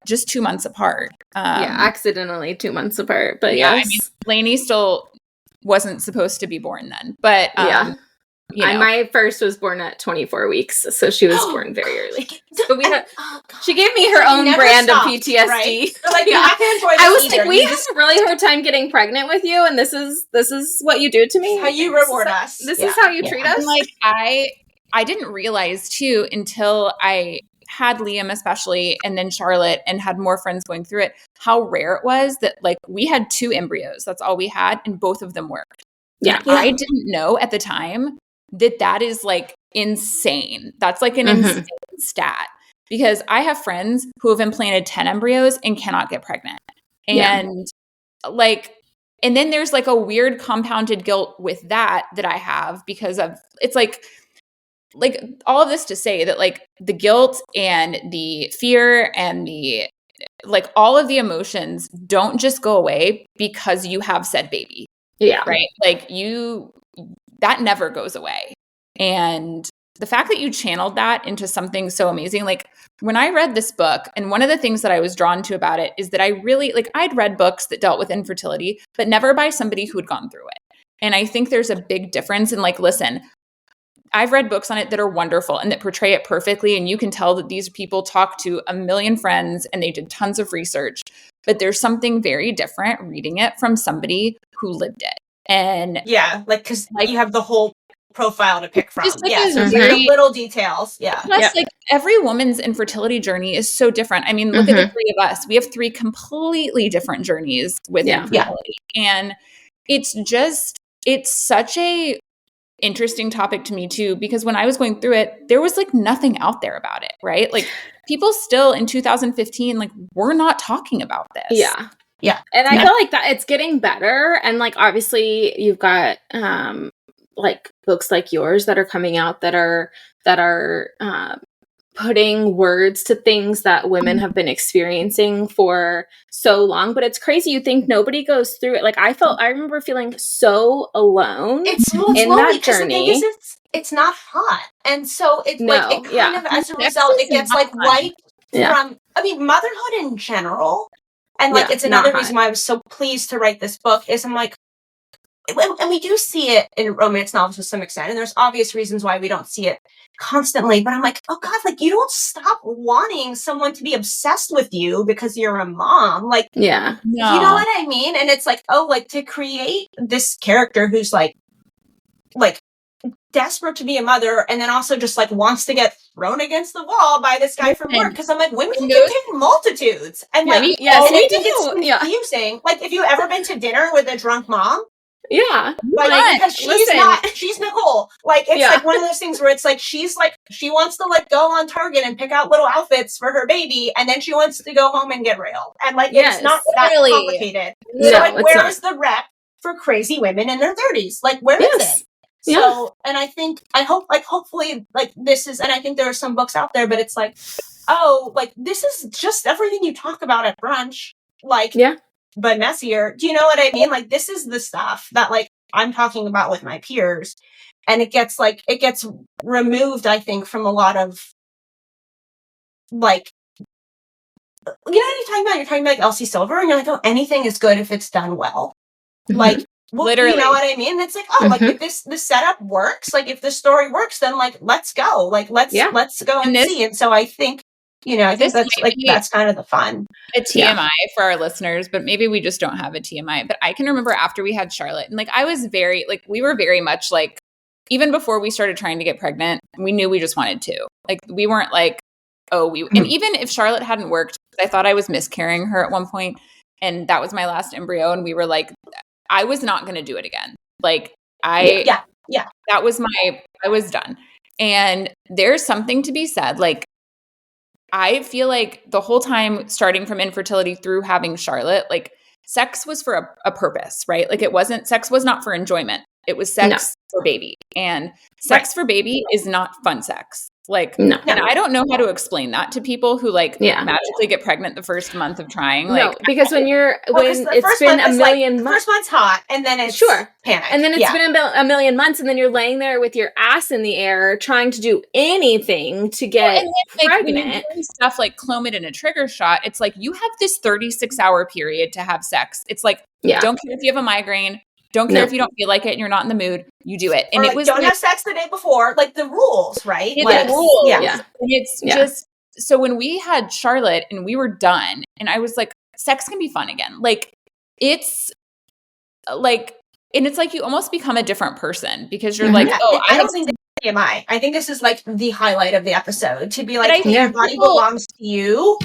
[SPEAKER 1] just 2 months apart.
[SPEAKER 2] Accidentally 2 months apart. But
[SPEAKER 1] I mean, Lainey still wasn't supposed to be born then. But you know.
[SPEAKER 2] My first was born at 24 weeks, so she was born very early. But she gave me her own brand of PTSD.
[SPEAKER 3] Right? So, like, I can enjoy this
[SPEAKER 2] I was like, we had a really hard time getting pregnant with you, and this is what you do to me.
[SPEAKER 3] How you reward us.
[SPEAKER 2] This is how you treat us.
[SPEAKER 1] And, like, I didn't realize too until I had Liam especially, and then Charlotte, and had more friends going through it, how rare it was that like we had 2 embryos. That's all we had. And both of them worked.
[SPEAKER 2] Yeah.
[SPEAKER 1] And I didn't know at the time that is like insane. That's like an insane stat, because I have friends who have implanted 10 embryos and cannot get pregnant. And like, and then there's like a weird compounded guilt with that I have, because of, it's like all of this to say that like the guilt and the fear and the, like all of the emotions don't just go away because you have said baby.
[SPEAKER 2] Yeah.
[SPEAKER 1] Right. Like that never goes away. And the fact that you channeled that into something so amazing, like when I read this book, and one of the things that I was drawn to about it is that I really, like, I'd read books that dealt with infertility, but never by somebody who had gone through it. And I think there's a big difference in like, listen, I've read books on it that are wonderful and that portray it perfectly. And you can tell that these people talked to a million friends and they did tons of research, but there's something very different reading it from somebody who lived it. And
[SPEAKER 3] like, cause like, you have the whole profile to pick from.
[SPEAKER 1] Like
[SPEAKER 3] so very little details.
[SPEAKER 1] Plus, like every woman's infertility journey is so different. I mean, look at the 3 of us. We have 3 completely different journeys with infertility. And it's such a interesting topic to me too, because when I was going through it, there was like nothing out there about it, right? Like people still in 2015, like we're not talking about this.
[SPEAKER 2] Yeah. And I feel like that it's getting better. And like, obviously you've got, like books like yours that are coming out that are putting words to things that women have been experiencing for so long. But it's crazy. You think nobody goes through it. Like I remember feeling so alone in that journey.
[SPEAKER 3] It's not hot. And so it's like, it kind of, as a result, it gets like wiped from, I mean, motherhood in general. And like, it's another reason why I was so pleased to write this book is I'm like, and we do see it in romance novels to some extent, and there's obvious reasons why we don't see it constantly, but I'm like, oh God, like you don't stop wanting someone to be obsessed with you because you're a mom. Like, you know what I mean? And it's like, oh, like to create this character who's like desperate to be a mother, and then also just like wants to get thrown against the wall by this guy from work. Because I'm like, women can take multitudes, and like, we do. It's confusing. Like, if you ever been to dinner with a drunk mom? Like, because she's Nicole. Like, it's like one of those things where it's like, she wants to like go on Target and pick out little outfits for her baby, and then she wants to go home and get railed. And like, it's not that complicated. So like, where is the rep for crazy women in their 30s? Like, where is it? So, and hopefully, like, this is, and I think there are some books out there, but it's like, oh, like, this is just everything you talk about at brunch. Like, but messier. Do you know what I mean? Like, this is the stuff that like I'm talking about with my peers, and it gets removed, I think, from a lot of like, you know what you're talking about? You're talking about like Elsie Silver, and you're like, oh, anything is good if it's done well. Like, well, literally, you know what I mean? It's like, oh, like if the setup works, like if the story works, then like let's go, like let's go and see. And so I think, you know, I think that's like that's kind of the fun.
[SPEAKER 1] A TMI for our listeners, but maybe we just don't have a TMI. But I can remember after we had Charlotte, and like I was very like, we were very much like, even before we started trying to get pregnant, we knew we just wanted to. Like we weren't like, and even if Charlotte hadn't worked, I thought I was miscarrying her at one point, and that was my last embryo, and we were like, I was not going to do it again. Like that was I was done. And there's something to be said. Like, I feel like the whole time starting from infertility through having Charlotte, like sex was for a purpose, right? Like sex was not for enjoyment. It was sex for baby, and sex for baby is not fun sex. Like, and I don't know how to explain that to people who like magically get pregnant the first month of trying. Like,
[SPEAKER 2] because when it's been a million months,
[SPEAKER 3] first month's hot, and then it's panic,
[SPEAKER 2] and then it's been a million months, and then you're laying there with your ass in the air trying to do anything to get pregnant. When you're doing stuff like Clomid and a trigger shot, it's like you have this 36-hour period to have sex. It's like, don't care if you have a migraine. Don't care if you don't feel like it and you're not in the mood. You do it. And
[SPEAKER 3] or
[SPEAKER 1] it was
[SPEAKER 3] don't have sex the day before. Like the rules, right?
[SPEAKER 1] The rules. Yeah. And it's just, so when we had Charlotte and we were done, and I was like, sex can be fun again. Like it's like, and it's like you almost become a different person because you're like, oh, I don't think
[SPEAKER 3] TMI. I think this is like the highlight of the episode, to be like, hey,
[SPEAKER 1] yeah,
[SPEAKER 3] your body belongs to you.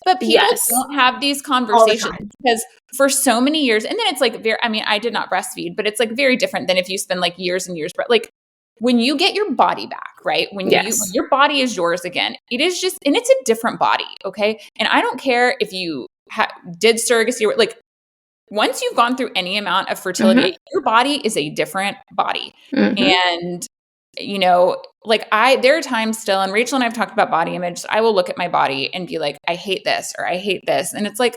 [SPEAKER 1] But people don't have these conversations because for so many years, and then it's like I did not breastfeed, but it's like very different than if you spend like years and years, like when you get your body back, right? When your body is yours again, it is just, and it's a different body. Okay. And I don't care if you did surrogacy or like, once you've gone through any amount of fertility, your body is a different body. And you know, like there are times still, and Rachel and I've talked about body image. I will look at my body and be like, I hate this, or I hate this. And it's like,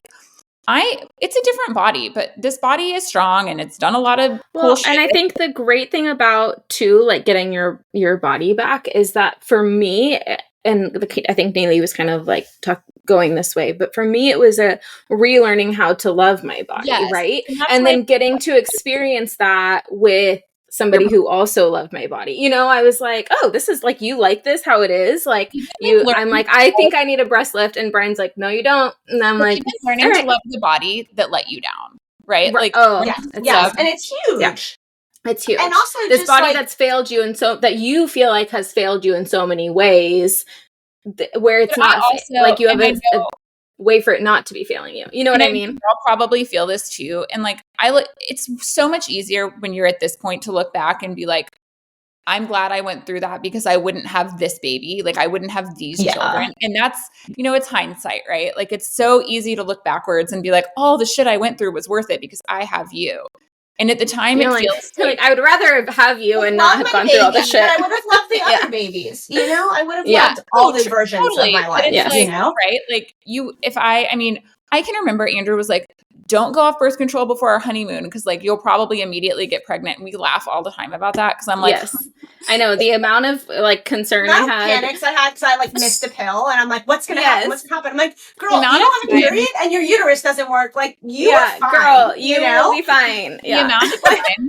[SPEAKER 1] it's a different body, but this body is strong and it's done a lot of cool shit.
[SPEAKER 2] And I think the great thing about too, like getting your body back is that for me, and I think Neely was kind of like going this way, but for me, it was a relearning how to love my body, right? And then getting to experience that with somebody who also loved my body. You know, I was like, oh, this is like, you like this, how it is? Like I'm like, I think I need a breast lift. And Brian's like, no, you don't. And I'm like,
[SPEAKER 1] learning to love the body that let you down. Right. Like,
[SPEAKER 3] yes. And it's huge.
[SPEAKER 2] Yeah. It's huge.
[SPEAKER 3] And also
[SPEAKER 2] this body that's failed you, and so that you feel like has failed you in so many ways, where it's not like you have a way for it not to be failing you. You know what I mean?
[SPEAKER 1] I'll probably feel this too. And like, it's so much easier when you're at this point to look back and be like, I'm glad I went through that because I wouldn't have this baby. Like I wouldn't have these children. And that's, you know, it's hindsight, right? Like it's so easy to look backwards and be like, oh, the shit I went through was worth it because I have you. And at the time, it feels
[SPEAKER 2] like I would rather have you and not have gone through all the shit.
[SPEAKER 3] I would have loved the other babies. You know, I would have loved all the versions of my life.
[SPEAKER 1] You know, right? Like I can remember Andrew was like, "Don't go off birth control before our honeymoon because like you'll probably immediately get pregnant." And we laugh all the time about that because I'm like,
[SPEAKER 2] yes. I know the amount of like concern I had.
[SPEAKER 3] Panics I had because I like missed a pill and I'm like, what's gonna happen? What's gonna happen? I'm like, girl, you don't have a period and your uterus doesn't work. Like you are fine.
[SPEAKER 2] Girl, you will be fine.
[SPEAKER 1] The amount of time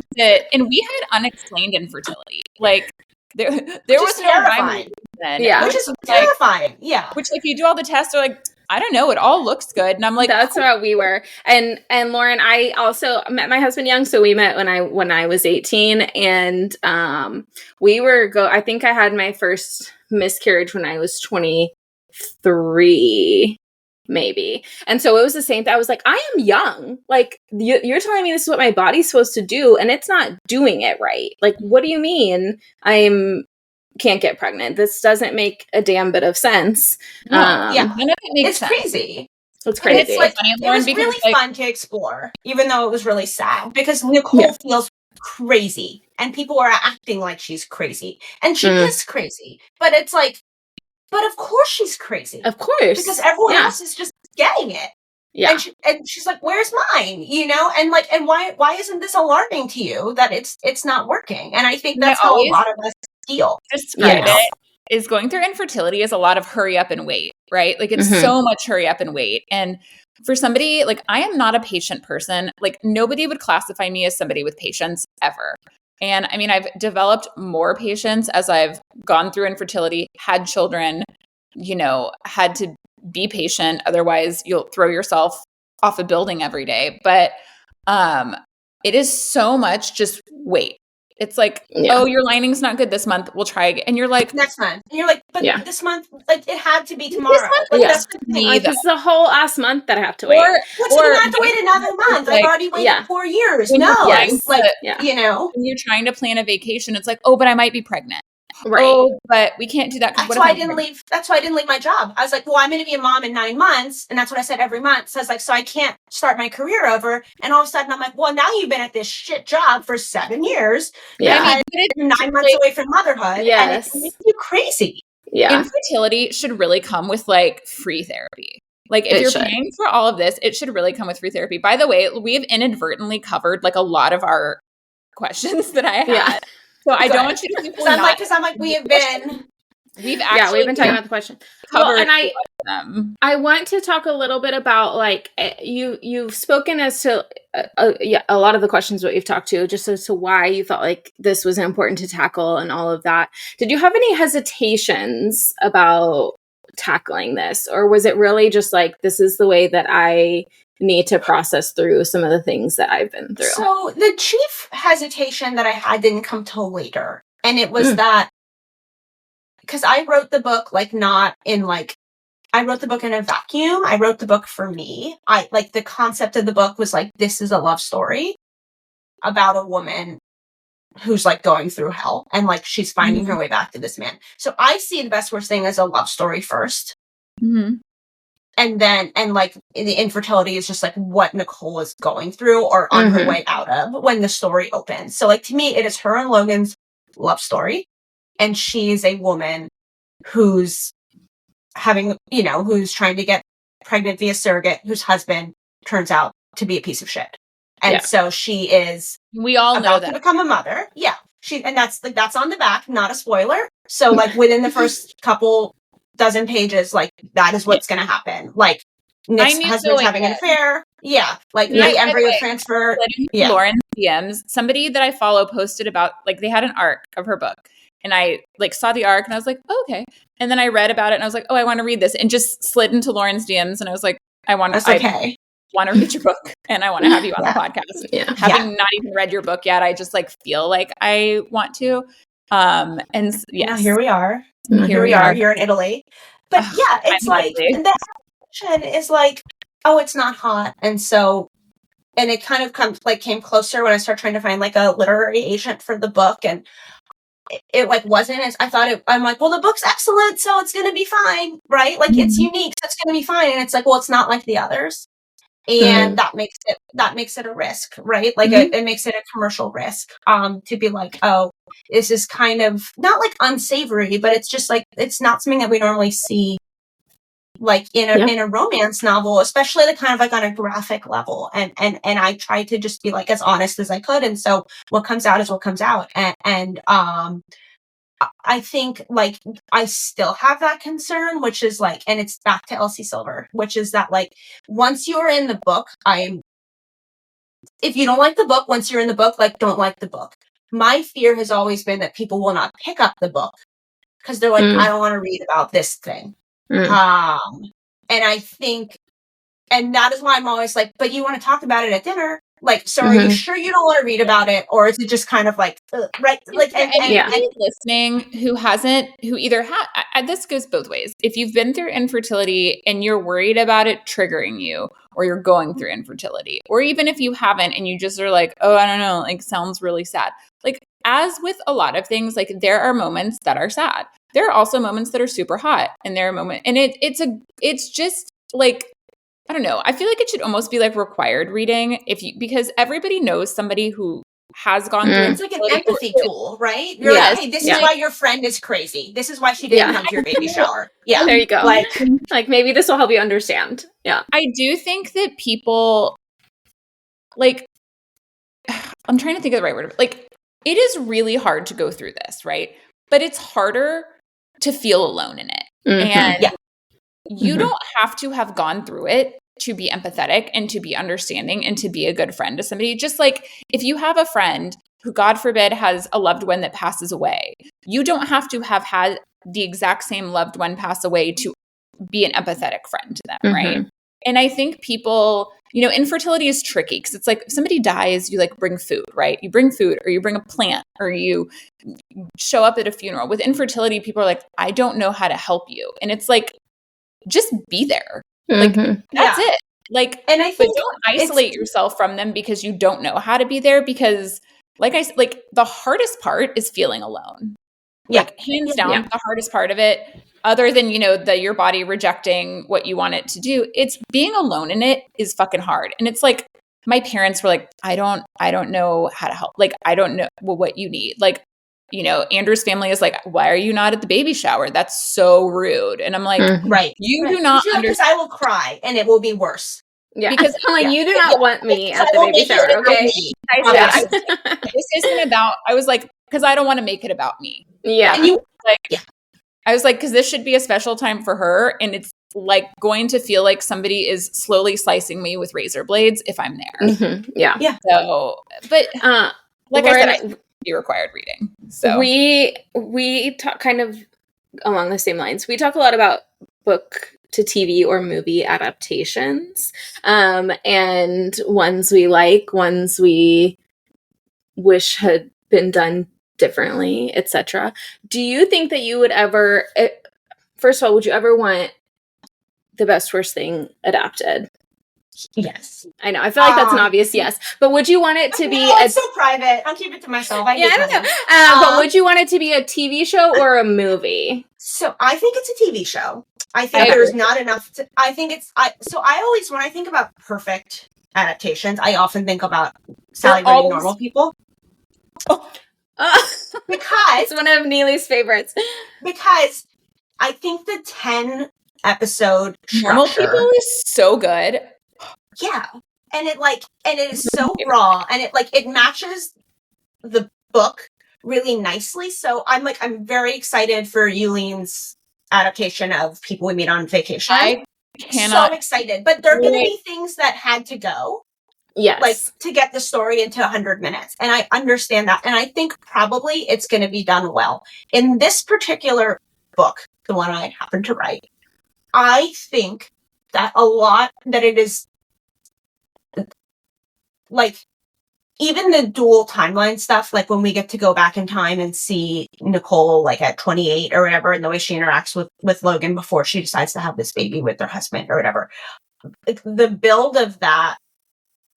[SPEAKER 1] and we had unexplained infertility. Like there was no rhyme then.
[SPEAKER 3] Yeah, which is terrifying. Yeah,
[SPEAKER 1] which like you do all the tests, are like, I don't know, it all looks good. And I'm like,
[SPEAKER 2] that's what we were. And Lauren, I also met my husband young. So we met when I was 18 and I think I had my first miscarriage when I was 23, maybe. And so it was the same thing. I was like, I am young. Like you're telling me this is what my body's supposed to do and it's not doing it right. Like, what do you mean can't get pregnant? This doesn't make a damn bit of sense.
[SPEAKER 1] No, none of it makes sense.
[SPEAKER 3] Crazy.
[SPEAKER 2] It's crazy.
[SPEAKER 3] It's like, it was really fun to explore, even though it was really sad because Nicole feels crazy and people are acting like she's crazy and she is crazy. But it's like, but of course she's crazy.
[SPEAKER 2] Of course.
[SPEAKER 3] Because everyone else is just getting it.
[SPEAKER 2] Yeah.
[SPEAKER 3] And she's like, where's mine? You know, and like, and why isn't this alarming to you that it's not working? And I think that's how a lot of us feel.
[SPEAKER 1] Describe it is going through infertility is a lot of hurry up and wait, right? Like it's so much hurry up and wait. And for somebody, like I am not a patient person. Like nobody would classify me as somebody with patience ever. And I mean, I've developed more patience as I've gone through infertility, had children, you know, had to be patient. Otherwise you'll throw yourself off a building every day. But it is so much just wait. It's like, oh, your lining's not good this month. We'll try again. And you're like,
[SPEAKER 3] next month. And you're like, but this month, like it had to be tomorrow. Like,
[SPEAKER 2] that's the thing. Like, this is a whole ass month that I have to wait.
[SPEAKER 3] Or I have to wait another month. Like, I've already waited 4 years. No, you know,
[SPEAKER 1] when you're trying to plan a vacation, it's like, oh, but I might be pregnant.
[SPEAKER 2] Right.
[SPEAKER 1] Oh, but we can't do that.
[SPEAKER 3] That's why I didn't leave. That's why I didn't leave my job. I was like, well, I'm going to be a mom in 9 months. And that's what I said every month. So I was like, so I can't start my career over. And all of a sudden I'm like, well, now you've been at this shit job for 7 years.
[SPEAKER 2] Yeah.
[SPEAKER 3] I mean, you're 9 months away from motherhood.
[SPEAKER 2] Yes.
[SPEAKER 3] And it makes you crazy.
[SPEAKER 2] Yeah.
[SPEAKER 1] Infertility should really come with like free therapy. Like if you're paying for all of this, it should really come with free therapy. By the way, we've inadvertently covered like a lot of our questions that I had. Yeah. So I don't want you to
[SPEAKER 3] because I'm like we've been
[SPEAKER 2] talking about the question. Well, and I want to talk a little bit about like you've spoken as to a lot of the questions that you've talked to, just as to why you felt like this was important to tackle and all of that. Did you have any hesitations about tackling this, or was it really just like this is the way that I need to process through some of the things that I've been through?
[SPEAKER 3] So the chief hesitation that I had didn't come till later. And it was that because I wrote the book like not in like, I wrote the book in a vacuum. I wrote the book for me. I like the concept of the book was like, this is a love story about a woman who's like going through hell and like she's finding her way back to this man. So I see the best worst thing as a love story first.
[SPEAKER 1] Mm-hmm.
[SPEAKER 3] And like the infertility is just like what Nicole is going through or on her way out of when the story opens. So like to me, it is her and Logan's love story. And she's a woman who's having, you know, who's trying to get pregnant via surrogate, whose husband turns out to be a piece of shit. And so she is
[SPEAKER 1] we all know that
[SPEAKER 3] to become a mother. Yeah. And that's on the back, not a spoiler. So like within the first couple dozen pages, like that is what's going to happen. Like Nick's husband's having an affair. Yeah. Like the embryo transfer. Yeah.
[SPEAKER 1] Lauren's DMs, somebody that I follow posted about, like they had an arc of her book and I like saw the arc and I was like, oh, okay. And then I read about it and I was like, oh, I want to read this and just slid into Lauren's DMs. And I was like, I want to read your book and I want to have you on the podcast. Yeah. Having not even read your book yet, I just like feel like I want to. And yes,
[SPEAKER 3] now here we are. Here we are here in Italy. But yeah, it's like the action is like, oh, it's not hot. And so, and it kind of came closer when I started trying to find like a literary agent for the book. And it like wasn't as I thought it. I'm like, well, the book's excellent, so it's going to be fine. Right. Like it's unique. So it's going to be fine. And it's like, well, it's not like the others. And that makes it a risk, right? Like it makes it a commercial risk, to be like, oh, this is kind of not like unsavory, but it's just like, it's not something that we normally see like in a romance novel, especially the kind of like on a graphic level. And I tried to just be like as honest as I could. And so what comes out is what comes out. And I think like I still have that concern, which is like, and it's back to Elsie Silver, which is that like once you're in the book, if you don't like the book, once you're in the book, like don't like the book. My fear has always been that people will not pick up the book because they're like, I don't want to read about this thing. And I think, and that is why I'm always like, but you want to talk about it at dinner. Like, so are you sure you don't want to read about it? Or is it just kind of like, right? Like, and
[SPEAKER 1] listening who either this goes both ways. If you've been through infertility and you're worried about it triggering you, or you're going through infertility, or even if you haven't and you just are like, oh, I don't know, like sounds really sad. Like, as with a lot of things, like there are moments that are sad. There are also moments that are super hot, and there are moments, and it's just like, I don't know. I feel like it should almost be like required reading because everybody knows somebody who has gone through.
[SPEAKER 3] It's like an empathy tool, right? You're like, hey, this is why your friend is crazy. This is why she didn't come to your baby shower. Yeah.
[SPEAKER 2] There you go. Like maybe this will help you understand. Yeah.
[SPEAKER 1] I do think that people like, I'm trying to think of the right word. Like, it is really hard to go through this, right? But it's harder to feel alone in it. And you don't have to have gone through it to be empathetic and to be understanding and to be a good friend to somebody. Just like if you have a friend who, God forbid, has a loved one that passes away, you don't have to have had the exact same loved one pass away to be an empathetic friend to them, right? And I think people, you know, infertility is tricky because it's like if somebody dies, you like bring food, right? You bring food or you bring a plant or you show up at a funeral. With infertility, people are like, I don't know how to help you. And it's like, just be there. Like, that's it. Like, and I think, but don't isolate yourself from them because you don't know how to be there. Because like the hardest part is feeling alone. Like hands down, the hardest part of it, other than, you know, your body rejecting what you want it to do, it's being alone in it is fucking hard. And it's like, my parents were like, I don't know how to help. Like, I don't know what you need. Like, you know, Andrew's family is like, why are you not at the baby shower? That's so rude. And I'm like, you do not understand.
[SPEAKER 3] Because I will cry and it will be worse.
[SPEAKER 2] Yeah. Because I'm like, you do not want me at the baby shower, okay?
[SPEAKER 1] This isn't about, I was like, because I don't want to make it about me.
[SPEAKER 2] Yeah.
[SPEAKER 1] And I was like, because this should be a special time for her. And it's like going to feel like somebody is slowly slicing me with razor blades if I'm there.
[SPEAKER 2] Yeah.
[SPEAKER 1] So, but like Lauren, I said, be required reading. So
[SPEAKER 2] we talk kind of along the same lines. We talk a lot about book to TV or movie adaptations, and ones we like, ones we wish had been done differently, etc. Do you think that you would ever, first of all, would you ever want The Best Worst Thing adapted?
[SPEAKER 3] Yes.
[SPEAKER 2] I know. I feel like that's an obvious yes. But would you want it to be...
[SPEAKER 3] it's so private. I'll keep it to myself. I don't know.
[SPEAKER 2] But would you want it to be a TV show or a movie?
[SPEAKER 3] So I think it's a TV show. I think there's not enough to... I think it's... So I always, when I think about perfect adaptations, I often think about Sally Rooney Normal People. Because...
[SPEAKER 2] It's one of Neely's favorites.
[SPEAKER 3] Because I think the 10-episode
[SPEAKER 1] Normal People is so good.
[SPEAKER 3] Yeah. And it is so raw, and it matches the book really nicely. So I'm very excited for Yulene's adaptation of People We Meet on Vacation.
[SPEAKER 1] I cannot.
[SPEAKER 3] So excited. But there are going to be things that had to go.
[SPEAKER 2] Yes.
[SPEAKER 3] To get the story into 100 minutes. And I understand that. And I think probably it's going to be done well. In this particular book, the one I happen to write, I think that that it is even the dual timeline stuff, when we get to go back in time and see Nicole at 28 or whatever, and the way she interacts with Logan before she decides to have this baby with her husband or whatever, the build of that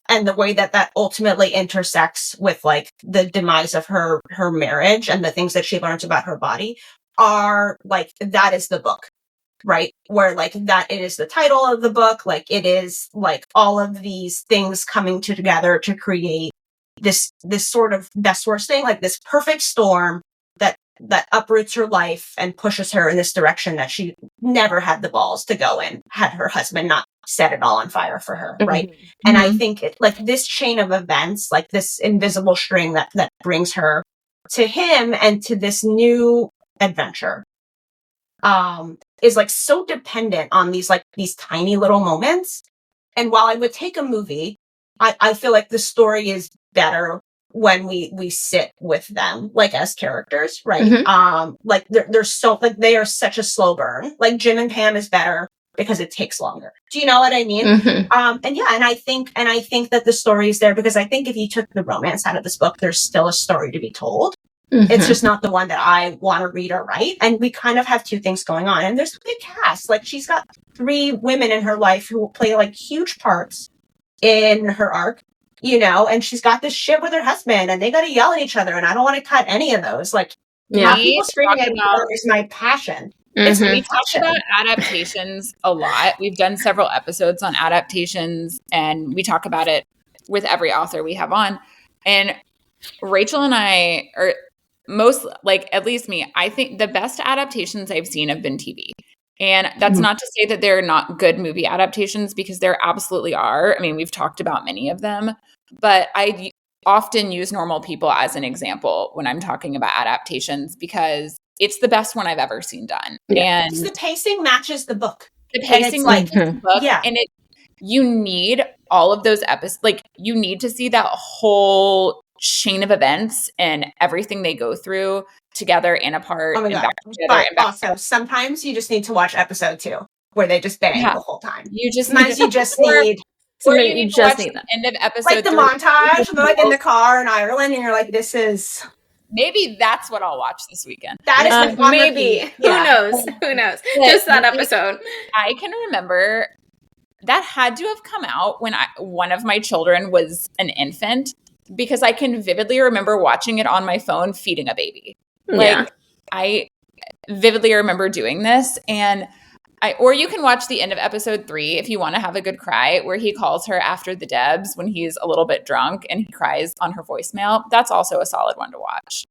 [SPEAKER 3] and the way that ultimately intersects with the demise of her marriage and the things that she learns about her body are that is the book. Right? Where that it is the title of the book, it is all of these things coming together to create this sort of best worst thing, this perfect storm that uproots her life and pushes her in this direction that she never had the balls to go in, had her husband not set it all on fire for her, right? Mm-hmm. And I think this chain of events, this invisible string that brings her to him and to this new adventure, is so dependent on these tiny little moments. And while I would take a movie, I feel like the story is better when we sit with them as characters, right? Mm-hmm. They're so they are such a slow burn. Jim and Pam is better because it takes longer. Do you know what I mean? Mm-hmm. And I think that the story is there because I think if you took the romance out of this book, there's still a story to be told. Mm-hmm. It's just not the one that I want to read or write. And we kind of have two things going on. And there's a big cast. She's got 3 women in her life who play huge parts in her arc, and she's got this shit with her husband and they got to yell at each other. And I don't want to cut any of those. People screaming at each other is my passion.
[SPEAKER 1] Mm-hmm. We talk about adaptations a lot. We've done several episodes on adaptations and we talk about it with every author we have on. And Rachel and I are at least me, I think the best adaptations I've seen have been TV. And that's not to say that they're not good movie adaptations because there absolutely are. I mean, we've talked about many of them, but I often use Normal People as an example when I'm talking about adaptations because it's the best one I've ever seen done. Yeah. And
[SPEAKER 3] the pacing matches the book.
[SPEAKER 1] The pacing matches the book. Yeah. And you need all of those episodes. You need to see that whole chain of events and everything they go through together and apart.
[SPEAKER 3] Oh my God. But also, sometimes you just need to watch episode 2 where they just bang the whole time. Sometimes you just need
[SPEAKER 1] the end of episode
[SPEAKER 3] the
[SPEAKER 1] 3.
[SPEAKER 3] montage, and they're in the car in Ireland, and you're this is...
[SPEAKER 1] Maybe that's what I'll watch this weekend.
[SPEAKER 3] That is
[SPEAKER 2] maybe. Yeah. Who knows? Just that episode.
[SPEAKER 1] I can remember that had to have come out when one of my children was an infant. Because I can vividly remember watching it on my phone feeding a baby. I vividly remember doing this. And or you can watch the end of episode 3 if you want to have a good cry, where he calls her after the Debs when he's a little bit drunk and he cries on her voicemail. That's also a solid one to watch.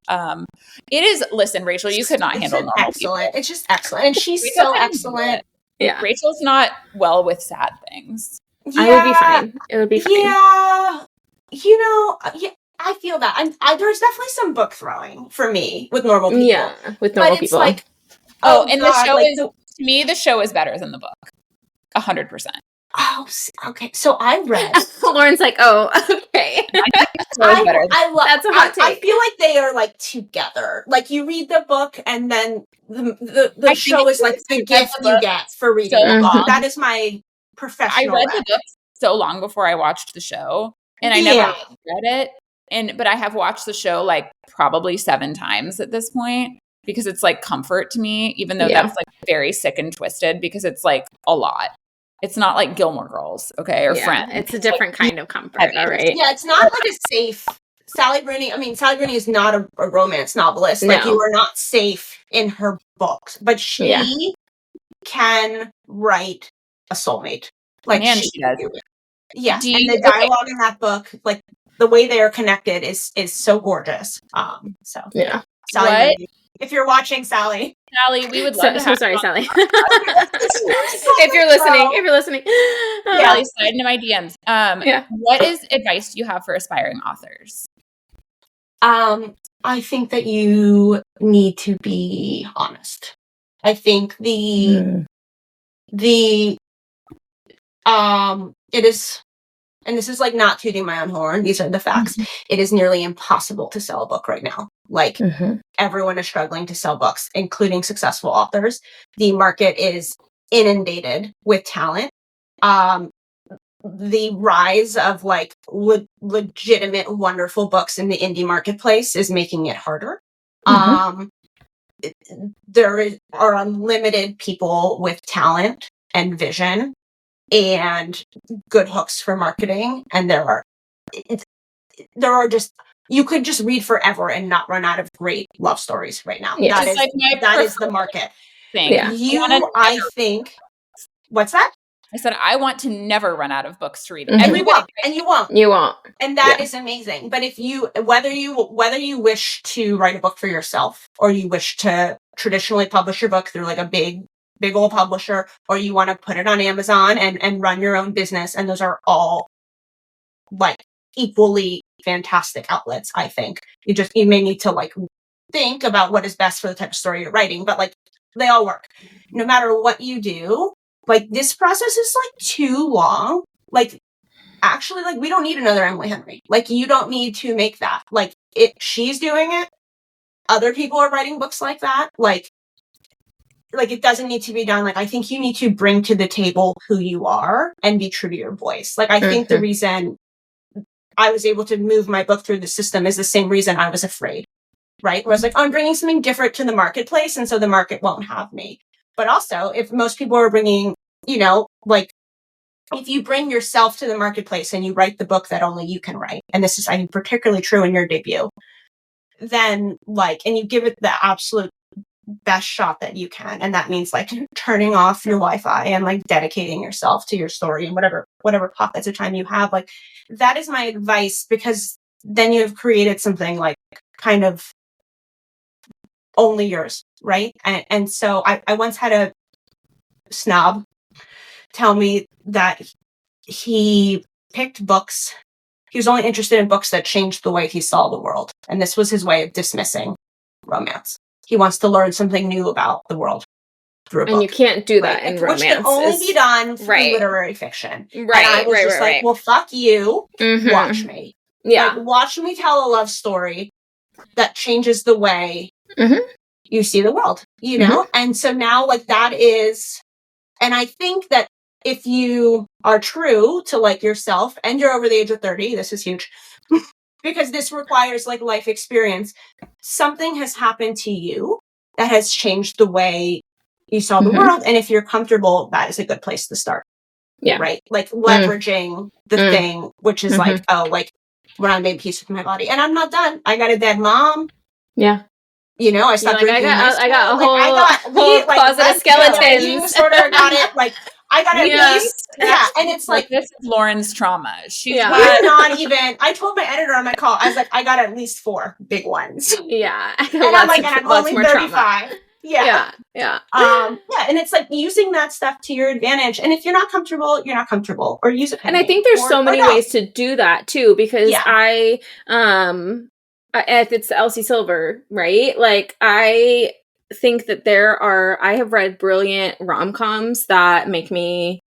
[SPEAKER 1] It is, listen, Rachel, you could not handle Normal
[SPEAKER 3] excellent. People. It's just excellent. And she's so excellent.
[SPEAKER 1] Yeah. Rachel's not well with sad things.
[SPEAKER 2] Yeah. I would be fine. It would be fine.
[SPEAKER 3] Yeah. I feel that. There's definitely some book throwing for me with Normal People.
[SPEAKER 2] Yeah, with Normal People.
[SPEAKER 3] And
[SPEAKER 1] God, the show is, to me, the show is better than the book. 100%.
[SPEAKER 3] Oh, okay. So I read.
[SPEAKER 2] Lauren's okay.
[SPEAKER 3] That's a hot take. I feel like they are together. You read the book and then the show is the gift you get for reading the book. That is my professional.
[SPEAKER 1] I read the book so long before I watched the show. And I never read it. but I have watched the show like probably 7 times at this point because it's like comfort to me, even though that's like very sick and twisted because it's like a lot. It's not like Gilmore Girls, okay, or Friends.
[SPEAKER 2] It's a different kind of comfort, all right?
[SPEAKER 3] Yeah, it's not like a safe. Sally Rooney is not a romance novelist.
[SPEAKER 2] No.
[SPEAKER 3] Like, you are not safe in her books, but she can write a soulmate. Like,
[SPEAKER 1] she does.
[SPEAKER 3] Yeah, and the dialogue in that book, like the way they are connected, is so gorgeous. So
[SPEAKER 2] yeah.
[SPEAKER 3] Sally Rooney, if you're watching, Sally,
[SPEAKER 1] we would love to have
[SPEAKER 2] sorry, Sally. if you're listening,
[SPEAKER 1] Sally, slide into my DMs. What is advice do you have for aspiring authors?
[SPEAKER 3] I think that you need to be honest. I think it is, and this is like not tooting my own horn, these are the facts. It is nearly impossible to sell a book right now. Like, everyone is struggling to sell books, including successful authors. The market is inundated with talent. The rise of like legitimate, wonderful books in the indie marketplace is making it harder. There are unlimited people with talent and vision and good hooks for marketing, and there are just, you could just read forever and not run out of great love stories right now. That is the market thing. I think. What's that?
[SPEAKER 1] I said, I want to never run out of books to read.
[SPEAKER 3] Everybody, and you won't. And that
[SPEAKER 2] Yeah.
[SPEAKER 3] is amazing. But if you, whether you wish to write a book for yourself, or you wish to traditionally publish your book through like a big old publisher, or you want to put it on Amazon and run your own business, and those are all like equally fantastic outlets, I think. You may need to like think about what is best for the type of story you're writing, but like they all work. No matter what you do, like this process is like too long. Like, actually, like we don't need another Emily Henry. Like, you don't need to make that. Like, she's doing it. Other people are writing books like that. Like it doesn't need to be done. Like, I think you need to bring to the table who you are and be true to your voice. Like, I think the reason I was able to move my book through the system is the same reason I was afraid, right? Where I was like, I'm bringing something different to the marketplace, and so the market won't have me. But also, if most people are bringing, like, if you bring yourself to the marketplace and you write the book that only you can write, and this is, I think, particularly true in your debut, then like, and you give it the absolute best shot that you can, and that means like turning off your Wi-Fi and like dedicating yourself to your story and whatever pockets of time you have. Like, that is my advice, because then you have created something like kind of only yours, right? And so I once had a snob tell me that he picked books. He was only interested in books that changed the way he saw the world. And this was his way of dismissing romance. He wants to learn something new about the world through a book.
[SPEAKER 2] And you can't do that in romance.
[SPEAKER 3] Which can only be done through literary fiction.
[SPEAKER 2] Right.
[SPEAKER 3] And I was just like, well, fuck you. Watch me.
[SPEAKER 2] Yeah.
[SPEAKER 3] Like, watch me tell a love story that changes the way you see the world, you know? And so now, like, that is, and I think that if you are true to like yourself and you're over the age of 30, this is huge, because this requires like life experience. Something has happened to you that has changed the way you saw the world. And if you're comfortable, that is a good place to start.
[SPEAKER 2] Yeah.
[SPEAKER 3] Right. Like leveraging the thing, which is like, oh, like when I made peace with my body, and I'm not done. I got a dead mom.
[SPEAKER 2] Yeah.
[SPEAKER 3] You know, I stopped drinking.
[SPEAKER 2] I got a whole closet of skeletons.
[SPEAKER 3] You sort of got it. Like, I got at least, and it's like
[SPEAKER 1] this is Lauren's trauma. She's
[SPEAKER 3] not even. I told my editor on my call, I was like, I got at least 4 big ones.
[SPEAKER 2] Yeah,
[SPEAKER 3] and I'm like, and I'm only 35. Trauma. Yeah. And it's like using that stuff to your advantage. And if you're not comfortable, you're not comfortable. Or use it.
[SPEAKER 2] And I think there's so many ways to do that too, because if it's Elsie Silver, right? Like, I think that I have read brilliant rom-coms that make me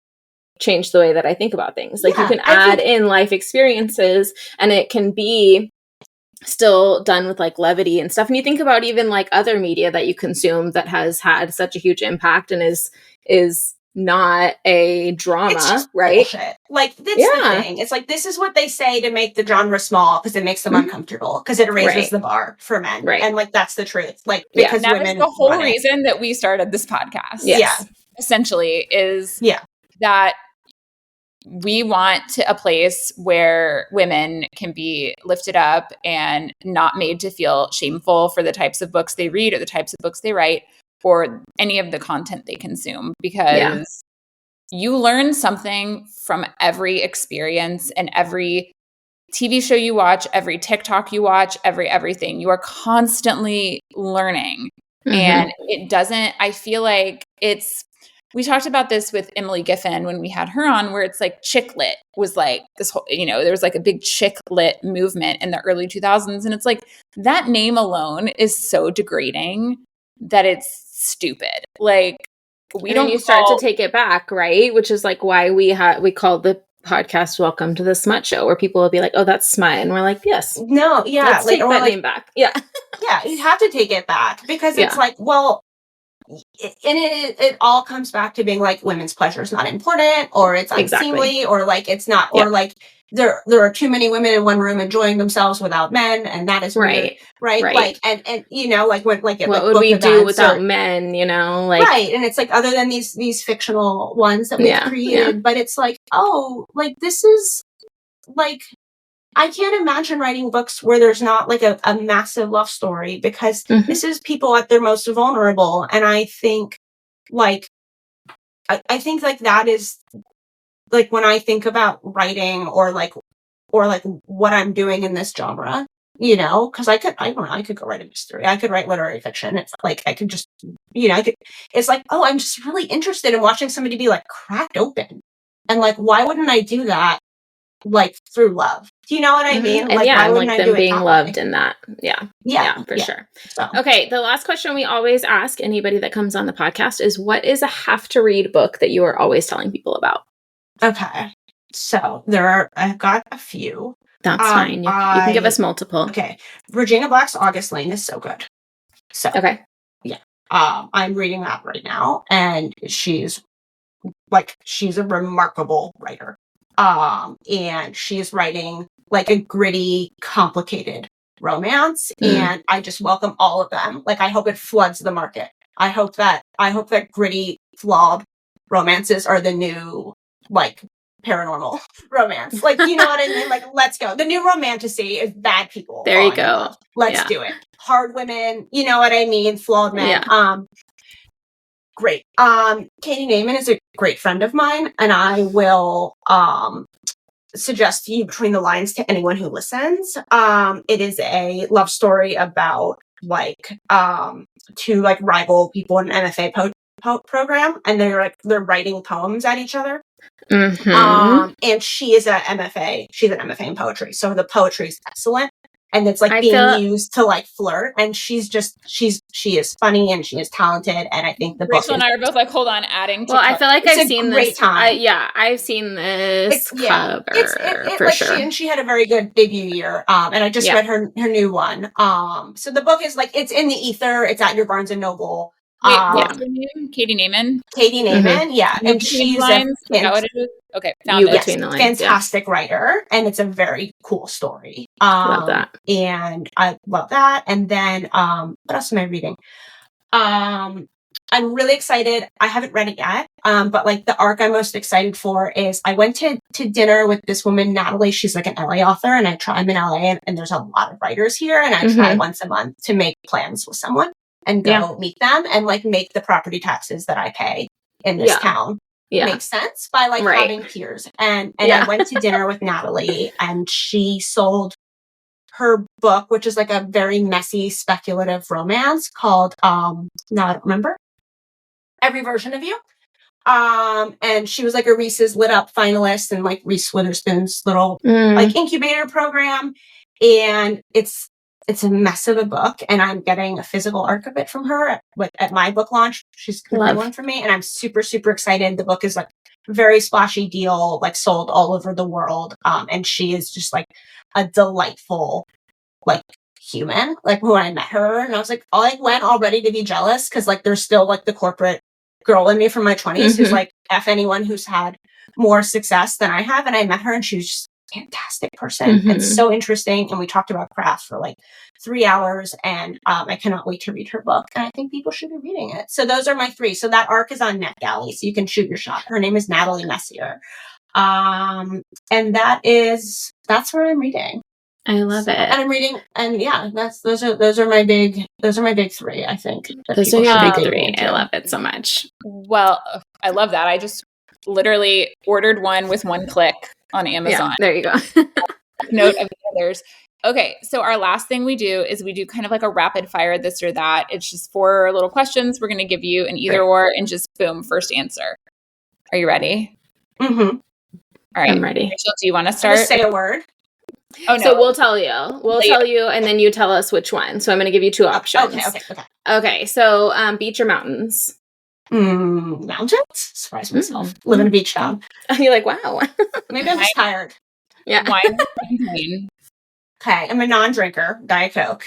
[SPEAKER 2] change the way that I think about things. Like, you can add in life experiences, and it can be still done with like levity and stuff. And you think about even like other media that you consume that has had such a huge impact and is not a drama,
[SPEAKER 3] it's just
[SPEAKER 2] right?
[SPEAKER 3] bullshit. Like, that's the thing. It's like, this is what they say to make the genre small because it makes them uncomfortable, because it raises the bar for men.
[SPEAKER 2] Right.
[SPEAKER 3] And like, that's the truth. Like, because
[SPEAKER 1] that
[SPEAKER 3] women
[SPEAKER 1] is the whole reason that we started this podcast.
[SPEAKER 2] Yes.
[SPEAKER 1] Essentially is that we want a place where women can be lifted up and not made to feel shameful for the types of books they read or the types of books they write or any of the content they consume, because you learn something from every experience and every TV show you watch, every TikTok you watch, everything. You are constantly learning. And it doesn't, I feel like we talked about this with Emily Giffen when we had her on, where it's like chick lit was like this whole, there was like a big chick lit movement in the early 2000s. And it's like, that name alone is so degrading that it's stupid. Like,
[SPEAKER 2] you start to take it back, right? Which is like why we call the podcast Welcome to the Smut Show, where people will be like, oh, that's smut. And we're like, yes.
[SPEAKER 3] No,
[SPEAKER 2] let's take that name back. Yeah.
[SPEAKER 3] Yeah, you have to take it back, because it's like, well, it all comes back to being like, women's pleasure is not important, or it's unseemly, or like it's not, or like there are too many women in one room enjoying themselves without men, and that is weird, right? Like, and like when like
[SPEAKER 2] what would we do without men? Like,
[SPEAKER 3] right? And it's like, other than these fictional ones that we've created, but it's like, oh, like this is like, I can't imagine writing books where there's not like a massive love story, because this is people at their most vulnerable. And I think like, I think like that is like, when I think about writing or like what I'm doing in this genre, because I could go write a mystery. I could write literary fiction. It's like, I could just, it's like, oh, I'm just really interested in watching somebody be like cracked open. And like, why wouldn't I do that? Like, through love. Do you know what I mean?
[SPEAKER 2] And
[SPEAKER 3] like, why wouldn't I
[SPEAKER 2] them
[SPEAKER 3] do
[SPEAKER 2] being
[SPEAKER 3] it
[SPEAKER 2] loved in that. Yeah, for sure.
[SPEAKER 3] So.
[SPEAKER 2] Okay, the last question we always ask anybody that comes on the podcast is, what is a have to read book that you are always telling people about?
[SPEAKER 3] Okay, so I've got a few.
[SPEAKER 2] That's fine. You can give us multiple.
[SPEAKER 3] Okay, Virginia Black's August Lane is so good. So
[SPEAKER 2] okay,
[SPEAKER 3] yeah, I'm reading that right now, and she's a remarkable writer. And she's writing like a gritty, complicated romance, and I just welcome all of them. Like, I hope it floods the market. I hope that gritty, flawed romances are the new like paranormal romance. Like, you know what I mean? Like, let's go. The new romantasy is bad people.
[SPEAKER 2] There you go.
[SPEAKER 3] Let's do it. Hard women, you know what I mean? Flawed men.
[SPEAKER 2] Yeah.
[SPEAKER 3] Great. Katie Naiman is a great friend of mine, and I will suggest You Between the Lines to anyone who listens. It is a love story about like two like rival people in an MFA program, and they're writing poems at each other. And she is a MFA. She's an MFA in poetry, so the poetry is excellent. And it's like being used to like flirt, and she is funny and she is talented, and I think the
[SPEAKER 1] Rachel and I are both like, hold on, adding.
[SPEAKER 2] Well, I feel like I've seen this.
[SPEAKER 3] Time.
[SPEAKER 2] I've seen this cover for
[SPEAKER 3] like
[SPEAKER 2] sure.
[SPEAKER 3] She had a very good debut year, and I just read her new one. So the book is like, it's in the ether. It's at your Barnes and Noble.
[SPEAKER 1] Wait, what's her name? Katie Naiman?
[SPEAKER 3] Katie Naiman, and she's
[SPEAKER 1] okay, found it.
[SPEAKER 2] Between the Lines,
[SPEAKER 3] fantastic writer, and it's a very cool story.
[SPEAKER 2] Love that,
[SPEAKER 3] and I love that. And then, what else am I reading? I'm really excited. I haven't read it yet, but like the arc I'm most excited for is I went to dinner with this woman, Natalie. She's like an LA author, and I'm in LA, and there's a lot of writers here, and I try once a month to make plans with someone and go meet them and like make the property taxes that I pay in this town make sense by like having peers. And I went to dinner with Natalie, and she sold her book, which is like a very messy, speculative romance called now I don't remember, Every Version of You. And she was like a Reese's Lit Up finalist and like Reese Witherspoon's little like incubator program. And it's a mess of a book, and I'm getting a physical arc of it from her at my book launch. She's going to do one for me, and I'm super, super excited. The book is like very splashy deal, like sold all over the world. And she is just like a delightful, like human. Like when I met her, and I was like, I went all ready to be jealous because like there's still like the corporate girl in me from my 20s who's like, F anyone who's had more success than I have. And I met her and she was just a fantastic person and so interesting. And we talked about craft for like 3 hours. And I cannot wait to read her book. And I think people should be reading it. So those are my 3. So that arc is on NetGalley. So you can shoot your shot. Her name is Natalie Messier. And that's where I'm reading.
[SPEAKER 2] I love it.
[SPEAKER 3] And I'm reading, and yeah, those are my big 3, I think.
[SPEAKER 2] Those are your big 3. I love it so much.
[SPEAKER 1] Well, I love that. I just literally ordered one with 1 click on Amazon.
[SPEAKER 2] Yeah, there you go.
[SPEAKER 1] Note of the others. Okay, so our last thing we do is we do kind of like a rapid fire this or that. It's just 4 little questions. We're going to give you an either or and just boom, first answer. Are you ready?
[SPEAKER 3] Mm-hmm.
[SPEAKER 1] All right.
[SPEAKER 2] I'm ready.
[SPEAKER 1] Rachel, do you want to start?
[SPEAKER 3] Just say a word.
[SPEAKER 2] Oh, no. So we'll tell you. We'll tell you, and then you tell us which one. So I'm going to give you 2 options.
[SPEAKER 3] Okay.
[SPEAKER 2] Okay, so beach or mountains?
[SPEAKER 3] Mountains? Surprise myself. Live in a beach town.
[SPEAKER 2] You're like, wow.
[SPEAKER 3] Maybe I'm just tired.
[SPEAKER 2] Yeah.
[SPEAKER 1] Wine.
[SPEAKER 3] Okay, I'm a non-drinker. Diet Coke.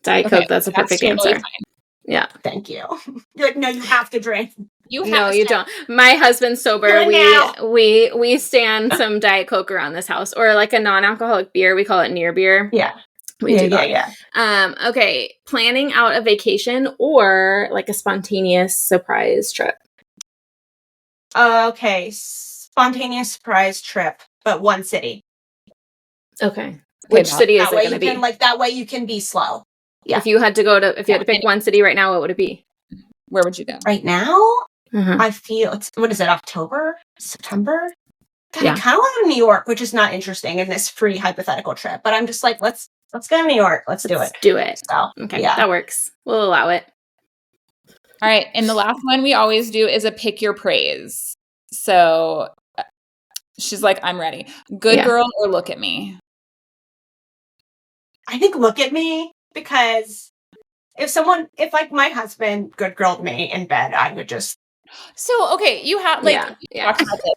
[SPEAKER 2] Diet Coke, that's a perfect
[SPEAKER 1] totally
[SPEAKER 2] answer.
[SPEAKER 1] Fine.
[SPEAKER 2] Yeah.
[SPEAKER 3] Thank you. You're like, no, you have to drink.
[SPEAKER 2] You don't. My husband's sober. We stand some Diet Coke around this house, or like a non-alcoholic beer. We call it near beer.
[SPEAKER 3] Yeah.
[SPEAKER 2] We do that. Okay. Planning out a vacation or like a spontaneous surprise trip.
[SPEAKER 3] Okay. Spontaneous surprise trip, but 1 city.
[SPEAKER 2] Okay. Which city is it going to be?
[SPEAKER 3] That way you can be slow. Yeah.
[SPEAKER 2] If you had to pick 1 city right now, what would it be?
[SPEAKER 1] Where would you go?
[SPEAKER 3] Right now, I feel what is it? October, September? God, I kind of want to go to New York, which is not interesting in this free hypothetical trip. But I'm just like, let's go to New York. Let's do it. So,
[SPEAKER 2] okay, that works. We'll allow it.
[SPEAKER 1] All right, and the last one we always do is a pick your praise. So she's like, I'm ready. Good girl or look at me?
[SPEAKER 3] I think look at me, because if like my husband good girled me in bed, I would just.
[SPEAKER 1] So, okay, you have like, talked about this.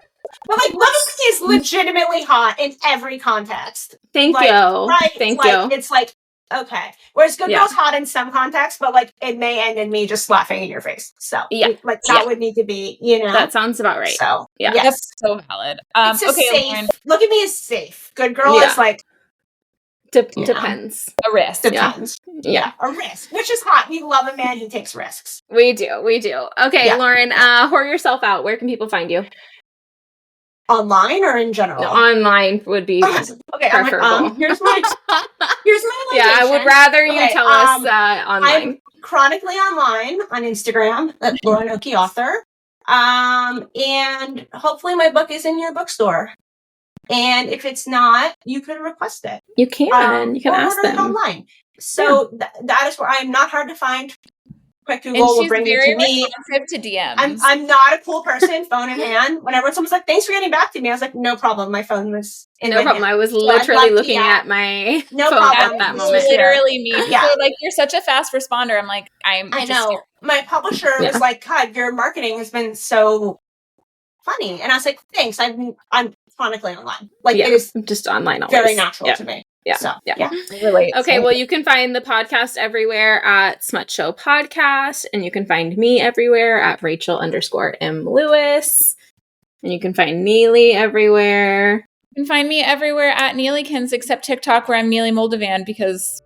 [SPEAKER 3] But like, look at me is legitimately hot in every context.
[SPEAKER 2] Thank you.
[SPEAKER 3] Right?
[SPEAKER 2] Thank you.
[SPEAKER 3] It's like, okay. Whereas good girl's hot in some contexts, but like it may end in me just laughing in your face. So that would need to be,
[SPEAKER 2] That sounds about right.
[SPEAKER 3] So
[SPEAKER 1] that's so valid.
[SPEAKER 3] It's safe. Lauren. Look at me is safe. Good girl is like.
[SPEAKER 2] Depends.
[SPEAKER 1] A risk.
[SPEAKER 3] Depends. Yeah, a risk, which is hot. We love a man who takes risks.
[SPEAKER 2] We do. Okay, Lauren, whore yourself out. Where can people find you?
[SPEAKER 3] Online or in general?
[SPEAKER 2] No, online would be preferable.
[SPEAKER 3] Here's my location.
[SPEAKER 2] Yeah, I would rather you tell us online.
[SPEAKER 3] I'm chronically online on Instagram at Lauren Okie author. And hopefully my book is in your bookstore. And if it's not, you can request it.
[SPEAKER 2] You can. You can ask them
[SPEAKER 3] it online. So that is where I am not hard to find. Quick Google will bring you to me.
[SPEAKER 1] To DMs.
[SPEAKER 3] I'm not a cool person, phone in hand. Whenever someone's like, "Thanks for getting back to me," I was like, "No problem." My phone was in my hand.
[SPEAKER 2] I was literally looking at my phone at that moment.
[SPEAKER 1] Literally me. Yeah. So, like, you're such a fast responder. I'm like, I
[SPEAKER 3] know. My publisher was like, "God, your marketing has been so funny," and I was like, "Thanks." I'm chronically online. Like it is
[SPEAKER 2] just online. Always.
[SPEAKER 3] Very natural to me.
[SPEAKER 2] Yeah.
[SPEAKER 3] So,
[SPEAKER 2] Okay, well, you can find the podcast everywhere at Smut Show Podcast, and you can find me everywhere at Rachel_M Lewis, and you can find Neely everywhere.
[SPEAKER 1] You can find me everywhere at Neelykins, except TikTok, where I'm Neely Moldovan, because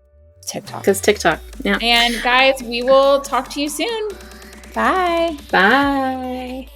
[SPEAKER 1] TikTok.
[SPEAKER 2] Yeah.
[SPEAKER 1] And guys, we will talk to you soon. Bye.
[SPEAKER 2] Bye.